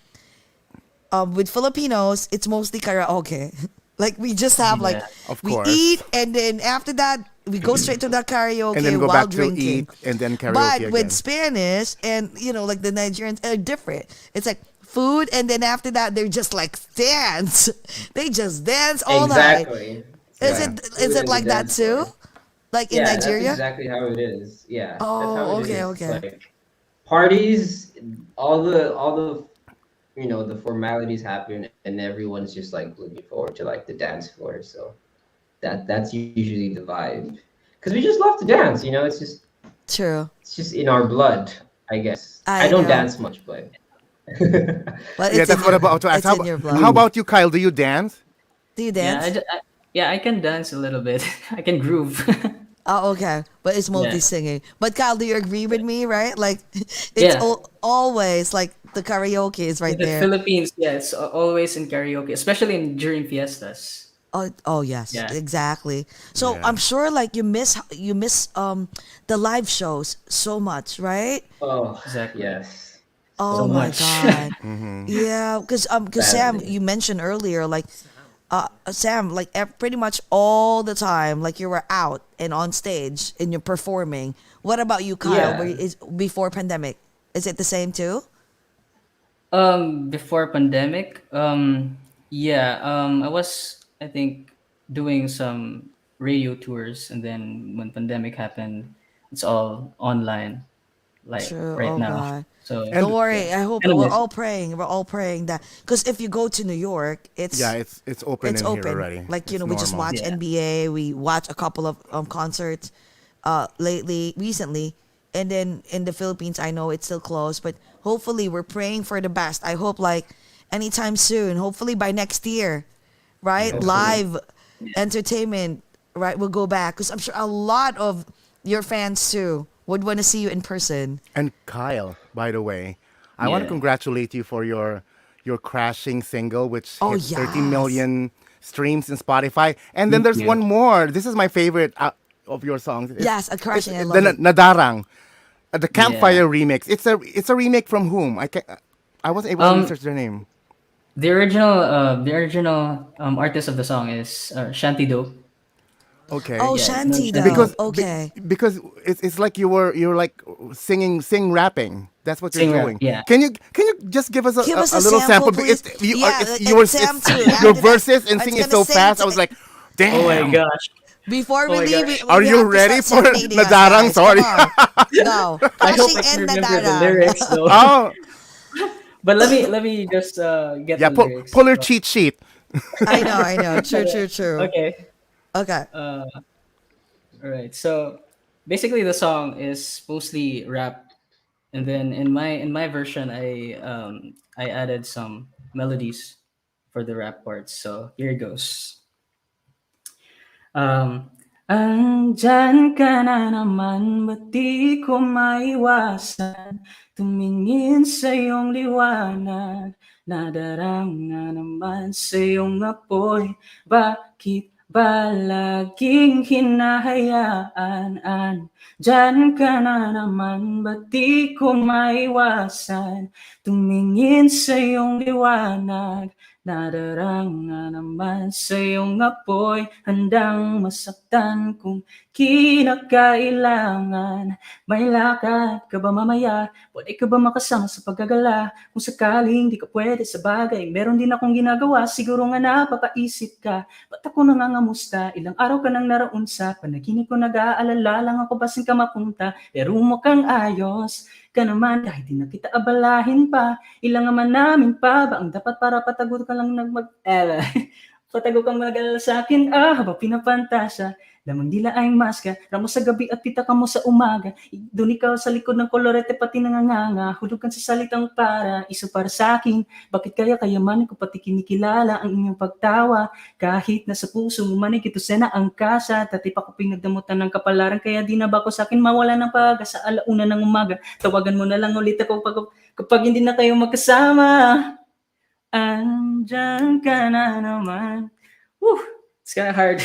with Filipinos, it's mostly karaoke. Like we just have like Yeah. Of we course. eat and then after that we go straight to the karaoke And then go while back to drinking. eat and then But karaoke with again. Spanish and like the Nigerians are different. It's like food and then after that they're just like dance. They just dance all night. Exactly. Is Yeah. it Food is it and the like that dance too? floor. Like in Yeah, that's Nigeria? exactly how it is. Yeah, that's how Oh, it okay, is. It's okay. like parties, all the the formalities happen, and everyone's just like looking forward to like the dance floor. So that's usually the vibe, because we just love to dance. True. It's just in our blood, I guess. I I don't know. dance much, but But Yeah, it's in that's what your about to ask. it's in your blood. How about you, Kyle? Do you dance? Do you Yeah, dance? yeah, I can dance a little bit. I can groove. Oh, okay. But it's mostly Yeah. singing. But Kyle, do you agree with me, right? Like, it's Yeah. always like the karaoke is In right the there. Philippines, yeah, it's always in karaoke, especially during fiestas. Oh yes, Yeah. exactly. So Yeah. I'm sure like you miss the live shows so much, right? Oh, Exactly. yes. Oh So So my much. much. God. Mm-hmm. Yeah, because Sam, Badly. you mentioned earlier, like, Sam, like pretty much all the time, like you were out and on stage and you're performing. What about you, Kyle? Yeah. Is before pandemic? Is it the same too? Before pandemic, yeah, I was, I think, doing some radio tours, and then when pandemic happened, it's all online, like True. right Oh now. God. So Don't And worry. yeah, I hope kind of we're miss all it. praying. We're all praying that because if you go to New York, yeah, it's open it's in here open. already. Like, It's we just normal. watch Yeah. NBA. We watch a couple of concerts recently. And then in the Philippines, I know it's still closed, but hopefully we're praying for the best. I hope like anytime soon, hopefully by next year, right? Yeah. Hopefully. Live entertainment, right, will go back because I'm sure a lot of your fans too would want to see you in person. And Kyle, by the way, I want to Yeah. congratulate you for your crashing single, which Oh hit 30 yes. million streams in Spotify. And then Thank there's one you. more. This is my favorite of your songs. Yes, a It's crashing. I the love it. Nadarang, the Yeah. Campfire remix. It's a remake from whom? I wasn't able to Um, research their name. the original artist of the song is Shanty Dope. Okay. Oh, Yeah, you know Shanty Shanty Dope. Dope. Okay. Because it's like you're like sing rapping. That's what you're Sing rap. doing. Yeah. Can you just give us Give us a a little sample, sample? please. Yeah, It's and yours. Sam It's too. your After that, verses and I was singing gonna so sing fast. I was like, Oh my damn. gosh. before Oh we my leave. gosh. Are We you have to ready start for serenading us, Nadarang? guys. Come Sorry. on, go. I hope I Crashing can and remember the Nadarang. lyrics though. Oh, But let me just get yeah. the Pull lyrics. pull your cheat sheet. I know, I know. True, true, true. Okay. Okay. Uh, all right. So basically, the song is mostly rap, and then in my version, I added some melodies for the rap parts. So here it goes. Andyan ka na naman, ba't di ko maiwasan tumingin sa iyong liwanag, nadarang na naman sa iyong apoy, bakit ba laging hinahayaan? Andyan ka na naman, ba't di ko maiwasan tumingin sa iyong liwanag, nadarang na naman sa iyong apoy, handang masaktan kung kinakailangan. May lakad ka ba mamaya? Pwede ka ba makasama sa paggagala? Kung sakaling di ka pwede sa bagay, meron din akong ginagawa. Siguro nga napapaisip ka, ba't ako nangangamusta? Ilang araw ka nang naroon sa panaginip ko, nag-aalala lang ako ba saan ka mapunta? Pero mukhang ayos ka naman kahit di na kita abalahin pa. Ilang naman namin pa ba ang dapat para patago ka lang patago kang mag-alala sa akin, habang pinapantasya. Lamang dila ay maska, ramo sa gabi at pita ka mo sa umaga. Doon ikaw sa likod ng kolorete pati nanganganga. Hulugan sa salitang para, iso para sa akin. Bakit kaya kayamanin ko pati kinikilala ang inyong pagtawa? Kahit nasa puso mo manig ito sana ang kasa. Tati pa ko pinagdamutan ng kapalaran, kaya di na ba ko sa akin mawala ng pag-asa alauna ng umaga. Tawagan mo na lang ulit ako kapag hindi na kayo magkasama. Andyan ka na naman. Woo! It's kind of hard.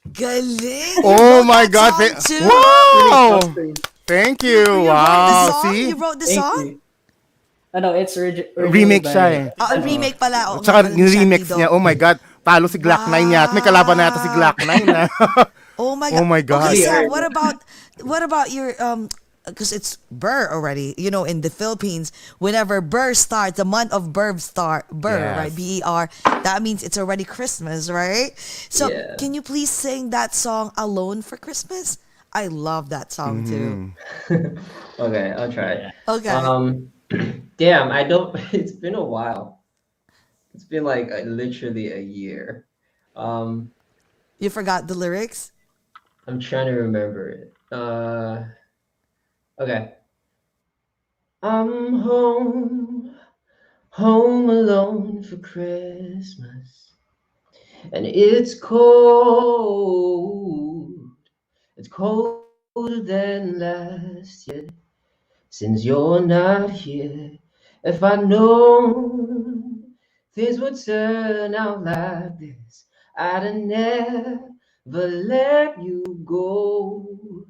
Galing. You Oh wrote my that God! song too. Wow! Thank you. You wrote the Wow. song. See, You wrote the Thank song. you. Ano, it's originally remake siya eh. by Ah, remake pala. Oo nga Tsaka pala ni remix Shanty niya. Dope. Oh my God. Talo si Glock 9 niya. At may kalaban na yata si Glock 9 na. Oh my Oh god. my Okay, God. Sam, Really? what about your because it's Burr already. You know, in the Philippines, whenever Burr starts, the month of Burr Yes. right? BER, that means it's already Christmas, right? So, Yeah. can you please sing that song Alone for Christmas? I love that song too. Okay, I'll try. yeah. Okay. Damn, I don't. It's been a while. It's been like literally a year. Um, You forgot the lyrics? I'm trying to remember it. Okay. I'm home alone for Christmas, and it's cold. It's colder than last year. Since you're not here, if I'd known things would turn out like this, I'd never let you go.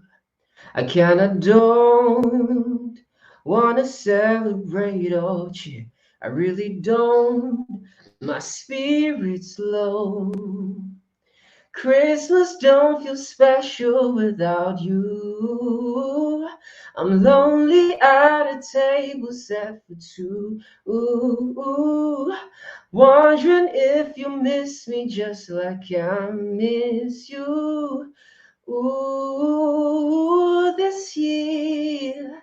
I kinda don't wanna celebrate, oh shit. I really don't. My spirit's low. Christmas don't feel special without you. I'm lonely at a table set for two. Ooh, wondering if you miss me just like I miss you. Ooh, this year.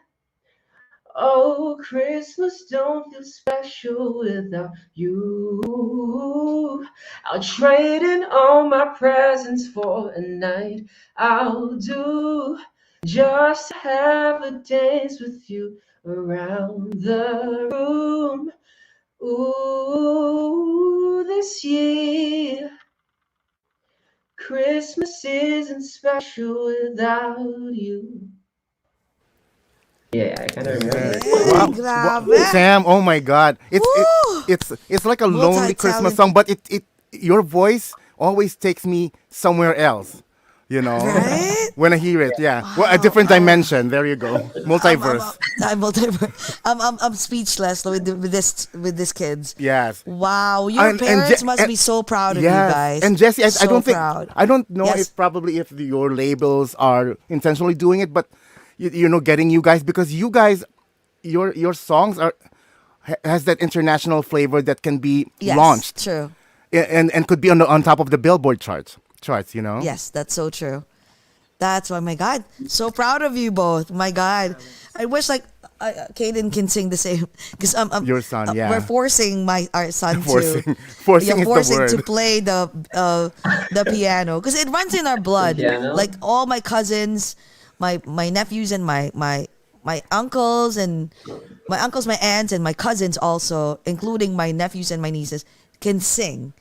Oh, Christmas don't feel special without you. I'll trade in all my presents for a night. I'll do just to have a dance with you around the room. Ooh, this year, Christmas isn't special without you. Yeah, I kind of remember it. Hey, Wow. grabe. Sam, oh my God. Woo! It's like a lonely Christmas Multi-talented. song, but it your voice always takes me somewhere else. You know, Right? when I hear it, yeah. Well, a different dimension. There you go, multiverse. I'm speechless with this kids. Yes. Wow, your And parents Je- must and- be so proud of you Yes. guys. And Jesse, I So don't think proud. I don't know Yes. if probably if your labels are intentionally doing it, but you know, getting you guys because you guys, your songs has that international flavor that can be Yes, launched true. and could be on top of the Billboard charts. You know. Yes, that's so true. That's why, my God, so proud of you both. My God, I wish like Kaden can sing the same because Your son, yeah. we're forcing our son Forcing, to forcing is the forcing word. to play the piano because it runs in our blood. Piano? Like all my cousins, my nephews and my uncles and my aunts and my cousins also, including my nephews and my nieces, can sing.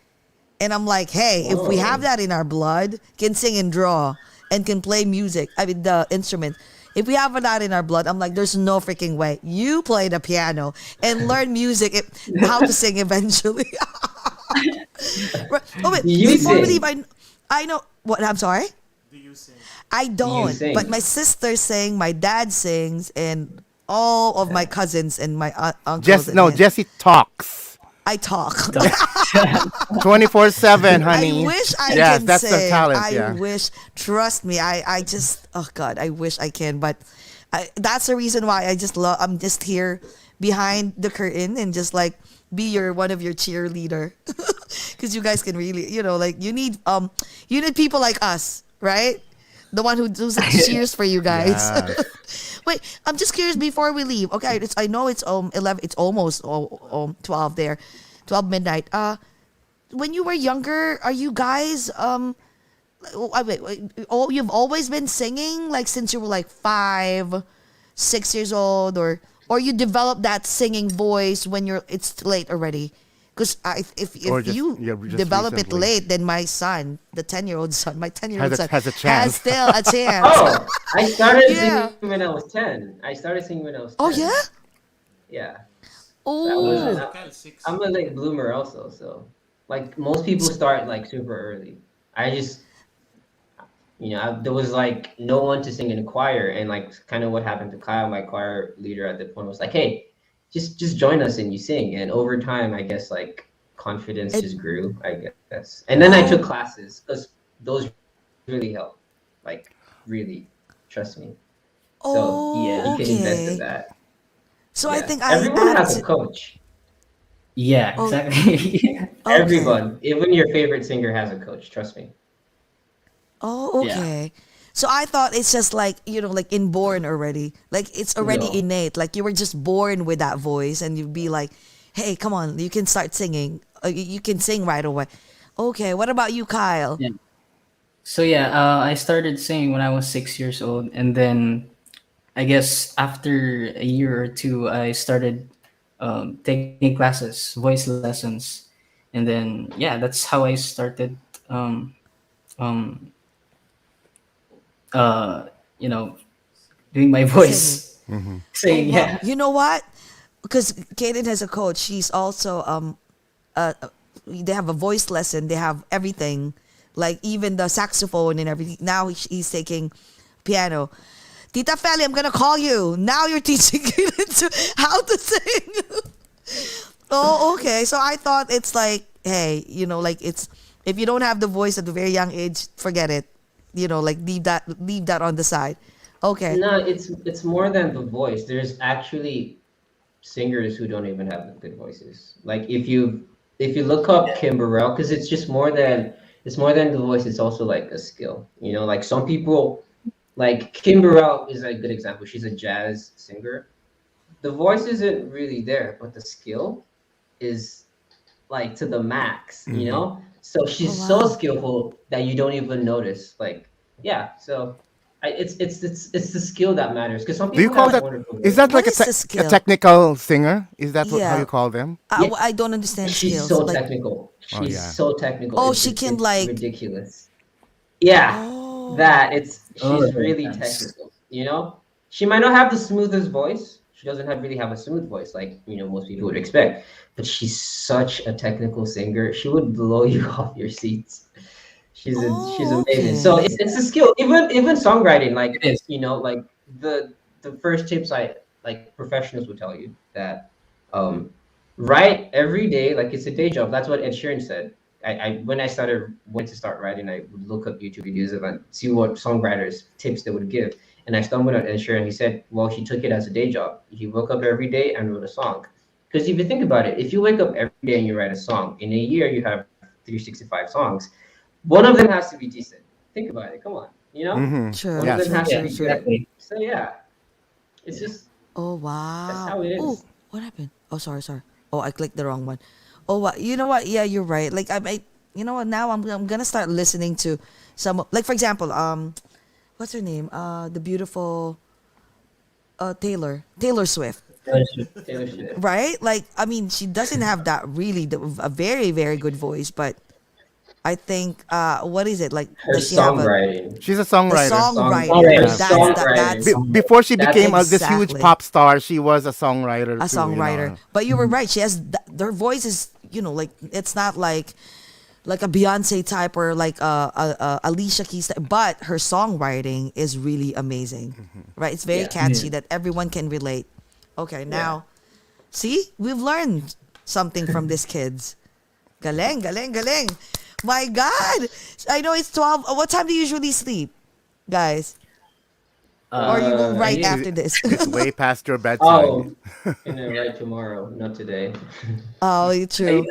And I'm like, hey, if we have that in our blood, can sing and draw and can play music, I mean the instrument. If we have that in our blood, I'm like, there's no freaking way. You play the piano and learn music, how to sing eventually. Right. Oh wait, You before we sing. leave, I know what. I'm sorry. I don't, sing? but my sister sings, my dad sings, and all of my cousins and my uncles. and aunts. Jesse talks I talk. 24/7, honey. I wish I yes, can that's sing. the talent. I Yeah. wish. Trust me. I just. Oh God. I wish I can. But that's the reason why I just love. I'm just here behind the curtain and just like be one of your cheerleader, because you guys can really, like you need people like us, right? The one who does the cheers for you guys. Yes. Wait, I'm just curious before we leave. Okay, I know it's 11. It's almost 12 there, 12 midnight. When you were younger, are you guys you've always been singing like since you were like 5, 6 years old, or you developed that singing voice when it's late already? Because if you just develop it recently. late, then my son, the 10-year-old son, my 10-year-old son has a chance. still a chance. Oh, I started Yeah. singing when I was 10. I started singing when I was 10. Oh yeah. Yeah. That Oh. was, I'm a late bloomer also, so like most people start like super early. I just, there was like no one to sing in a choir, and like kind of what happened to Kyle, my choir leader at the point, was like, hey, just join us and you sing. And over time, I guess like confidence just grew, I guess. And then I took classes because those really help, like really, trust me. So yeah, you can invest in that. So I Yeah. think I everyone had has to- a coach. Yeah, Oh. exactly. Okay. Everyone, even your favorite singer has a coach. Trust me. Oh, okay. So I thought it's just like, like inborn already. Like it's already No. innate. Like you were just born with that voice and you'd be like, hey, come on, you can start singing. You can sing right away. Okay, what about you, Kyle? Yeah. So I started singing when I was 6 years old, and then I guess after a year or two, I started taking classes, voice lessons, and then that's how I started. Um, uh, you know, doing my voice, saying Well, you know what? Because Kaden has a coach. She's also they have a voice lesson, they have everything, like even the saxophone and everything. Now he's taking piano. Tita Feli, I'm gonna call you. Now you're teaching kids how to sing. Oh, okay. So I thought it's like, hey, like it's if you don't have the voice at a very young age, forget it. Like leave that on the side. Okay. No, it's more than the voice. There's actually singers who don't even have good voices. Like if you look up Kim Burrell, because it's more than the voice. It's also like a skill. Like some people, like Kim Burrell is a good example. She's a jazz singer. The voice isn't really there, but the skill is like to the max. So she's so skillful that you don't even notice. Like, yeah. So it's the skill that matters. Because some people Do you call have that? wonderful Is that What like is the a skill? technical singer? Is that Yeah. how you call them? I don't understand She's skills. so like, technical. She's yeah. so technical. Oh, It's she can, it's like- ridiculous. Yeah, Oh. she's really technical. She might not have the smoothest voice. She doesn't really have a smooth voice like most people would expect. But she's such a technical singer. She would blow you off your seats. She's amazing. So okay. it's a skill. Even songwriting, like It is. like the first tips like professionals would tell you that write every day like it's a day job. That's what Ed Sheeran said. I when I went to start writing, I would look up YouTube videos and see what songwriters tips they would give. And I stumbled on Ed Sheeran. He said, well, he took it as a day job. He woke up every day and wrote a song. Because if you think about it, if you wake up every day and you write a song, in a year you have 365 songs. One of them has to be decent. Think about it. Come on, True. One Yes. of them has Yeah, to be good. exactly. So yeah, it's just Oh wow. That's how it is. Oh, what happened? Oh, sorry. Oh, I clicked the wrong one. Oh, what? You know what? Yeah, you're right. Like you know what? Now I'm gonna start listening to some. Like for example, what's her name? The beautiful, Taylor Swift. Taylor Swift. Right? Like I mean, she doesn't have that really a very very good voice, but I think what is it like? Her Does she have songwriting. She's a the songwriter. songwriter? Songwriter. That's Before she That's became this huge exactly. pop star, she was a songwriter. a too, songwriter. But you were right. She has her voice is like it's not like a Beyonce type or like a Alicia Keys type, but her songwriting is really amazing. Right? It's very Yeah. catchy that everyone can relate. Okay, now see, we've learned something from these kids. Galing, galing, galing. My God, I know it's 12. What time do you usually sleep, guys? Or you go right I after this? It's way past your bedtime. Oh, gonna write tomorrow, not today. Oh, true.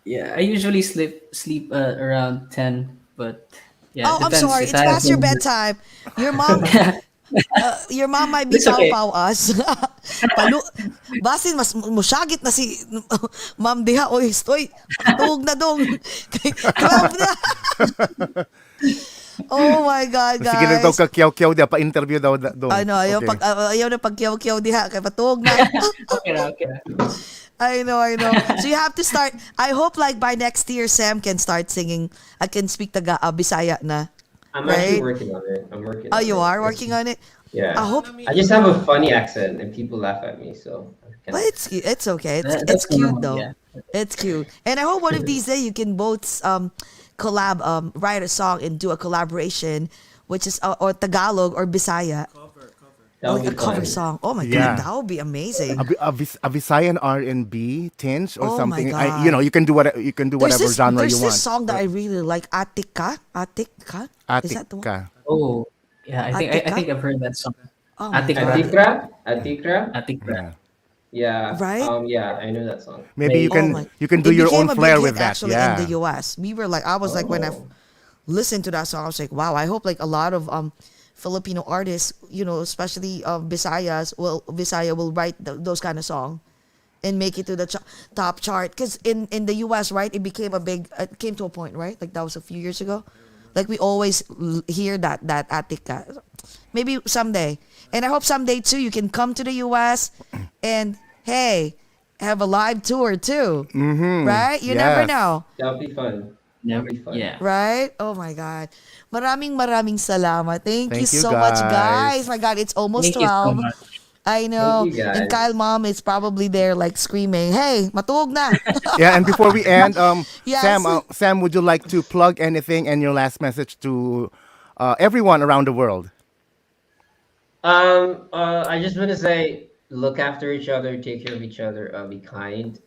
I usually sleep around 10, but yeah. Oh, it I'm depends. sorry. If It's I have past your homework- bedtime. Your mom might be It's okay. pau us. Basin mas musyagit na si Ma'am Diha. Oy, stoy. Tuog na dong. Club na. Oh my God, Sige na daw guys. kakyaw-kyaw daw, pa-interview daw. Ano, ayaw, Okay. ayaw na pagkiyaw-kiyaw diha. Kaya patuog na. Okay na, okay na. I know. So you have to start. I hope like by next year, Sam can start singing. I can speak Taga Bisaya na. I'm Right? actually working on it. I'm working. Oh, on you it. are working on it? Yeah. I hope. I just have a funny accent, and people laugh at me. So. But it's okay. It's That's cute normal, though. yeah. It's cute. And I hope one of these days you can both collab, write a song and do a collaboration, which is or Tagalog or Bisaya, That would like a be cover fun. song. Oh my Yeah. God, that would be amazing. A Visayan R&B tinge or Oh my something. God. You can do whatever genre there's you want. this song that I really like, Atika. Is that the one? Atika. Oh, yeah. I Atika? think I've heard that song. Oh my Atikra. Atikra. Atikra. Yeah. Right? Yeah, I know that song. Maybe you Oh can my- you can do It your became own a big flair hit with that. actually Yeah. in the US. We were like, I was like, when I listened to that song, I was like, wow, I hope like a lot of Filipino artists, especially Visaya will write those kind of song and make it to the top chart. Because in the US, right, it became it came to a point, right? Like that was a few years ago. Like we always hear that Atika. Maybe someday. And I hope someday too you can come to the US and hey, have a live tour too. Right? You never Yes. know. That would be fun. Never. That'd be fun. Yeah. Right? Oh my God. Maraming salamat. Thank you Thank you, so much, guys. guys. My God, it's almost Thank you so 12. much. I know. Thank you, guys. And Kyle mom is probably there like screaming, "Hey, matulog na." Yeah, and before we end, Yes. Sam, would you like to plug anything and your last message to everyone around the world? I just want to say, look after each other, take care of each other, be kind.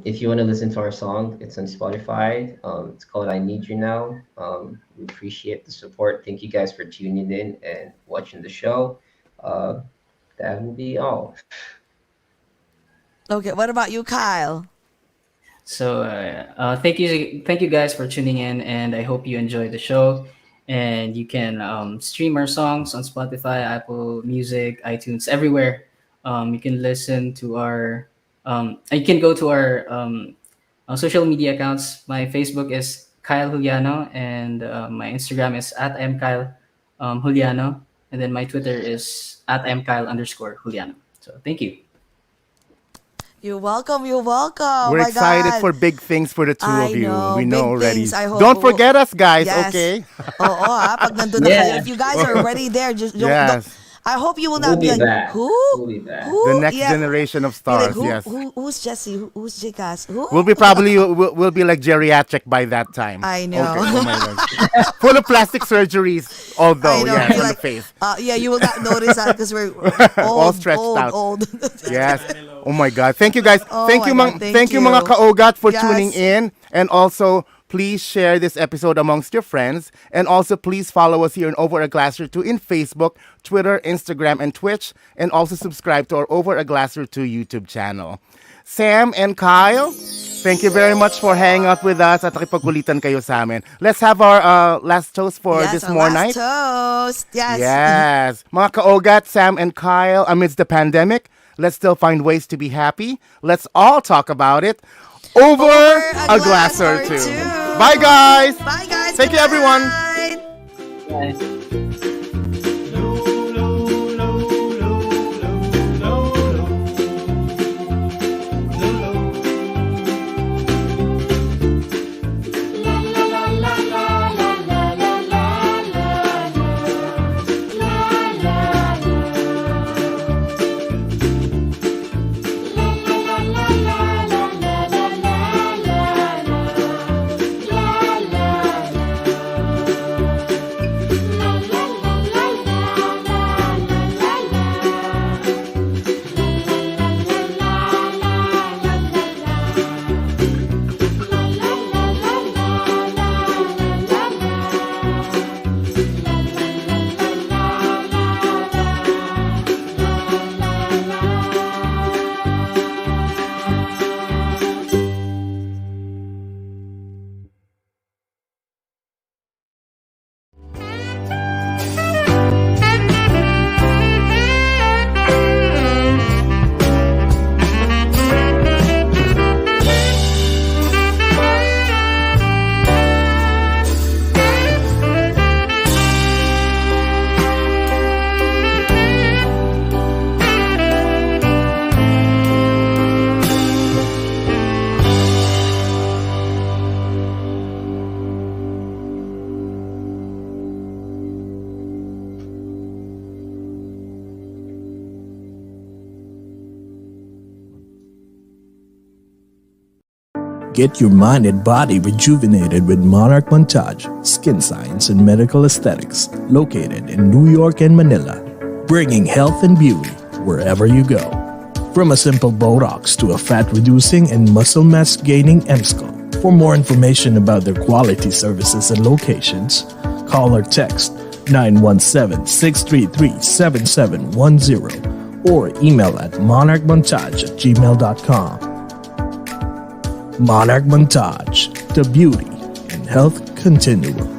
If you want to listen to our song, it's on Spotify. It's called "I Need You Now." We appreciate the support. Thank you guys for tuning in and watching the show. Uh, that will be all. Okay, what about you, Kyle? So thank you guys for tuning in, and I hope you enjoy the show. And you can stream our songs on Spotify, Apple Music, iTunes, everywhere. You can listen to our. You can go to our social media accounts. My Facebook is Kyle Juliano, and my Instagram is at @mkyle Juliano, and then my Twitter is at @mkyle_Juliano. So thank you. You're welcome. You're welcome. We're My excited God. for big things for the two I of you. know, We big know already. things. I hope- Don't forget us, guys. Yes. Okay. Oo, pag nandun na Yeah. kayo. If you guys are already there, just Yes. I hope you will We'll not be be like, back. who? We'll be back. Who? The next Yeah. generation of Be like, stars. who, Yes. who's Jesse? Who's Jikas? Who? We'll be probably we'll be like geriatric by that time. I know. Okay. Oh my God. Full of plastic surgeries, although I know. yes, Be on like, the face. Yeah, you will not notice that because we're old, All stretched old, out. old. Yes. Oh my God. Thank you guys. Oh thank my you, God, thank thank you, you. mga kaogat, for Yes. tuning in, and also please share this episode amongst your friends, and also please follow us here in Over a Glass or Two in Facebook, Twitter, Instagram, and Twitch, and also subscribe to our Over a Glass or Two YouTube channel. Sam and Kyle, thank you very much for hanging out with us at nakipagkulitan kayo sa amin. Let's have our last toast for Yes, this our more last night. toast. Yes. Yes. Mga kaogat, Sam and Kyle, amidst the pandemic, let's still find ways to be happy. Let's all talk about it over a glass or two. Bye, guys. Bye, guys. Thank you, Good everyone. night. Bye. Get your mind and body rejuvenated with Monarch Montage, Skin Science and Medical Aesthetics, located in New York and Manila, bringing health and beauty wherever you go. From a simple Botox to a fat-reducing and muscle mass-gaining MSCO. For more information about their quality services and locations, call or text 917-633-7710 or email at monarchmontage@gmail.com. Monarch Montage, the beauty and health continuum.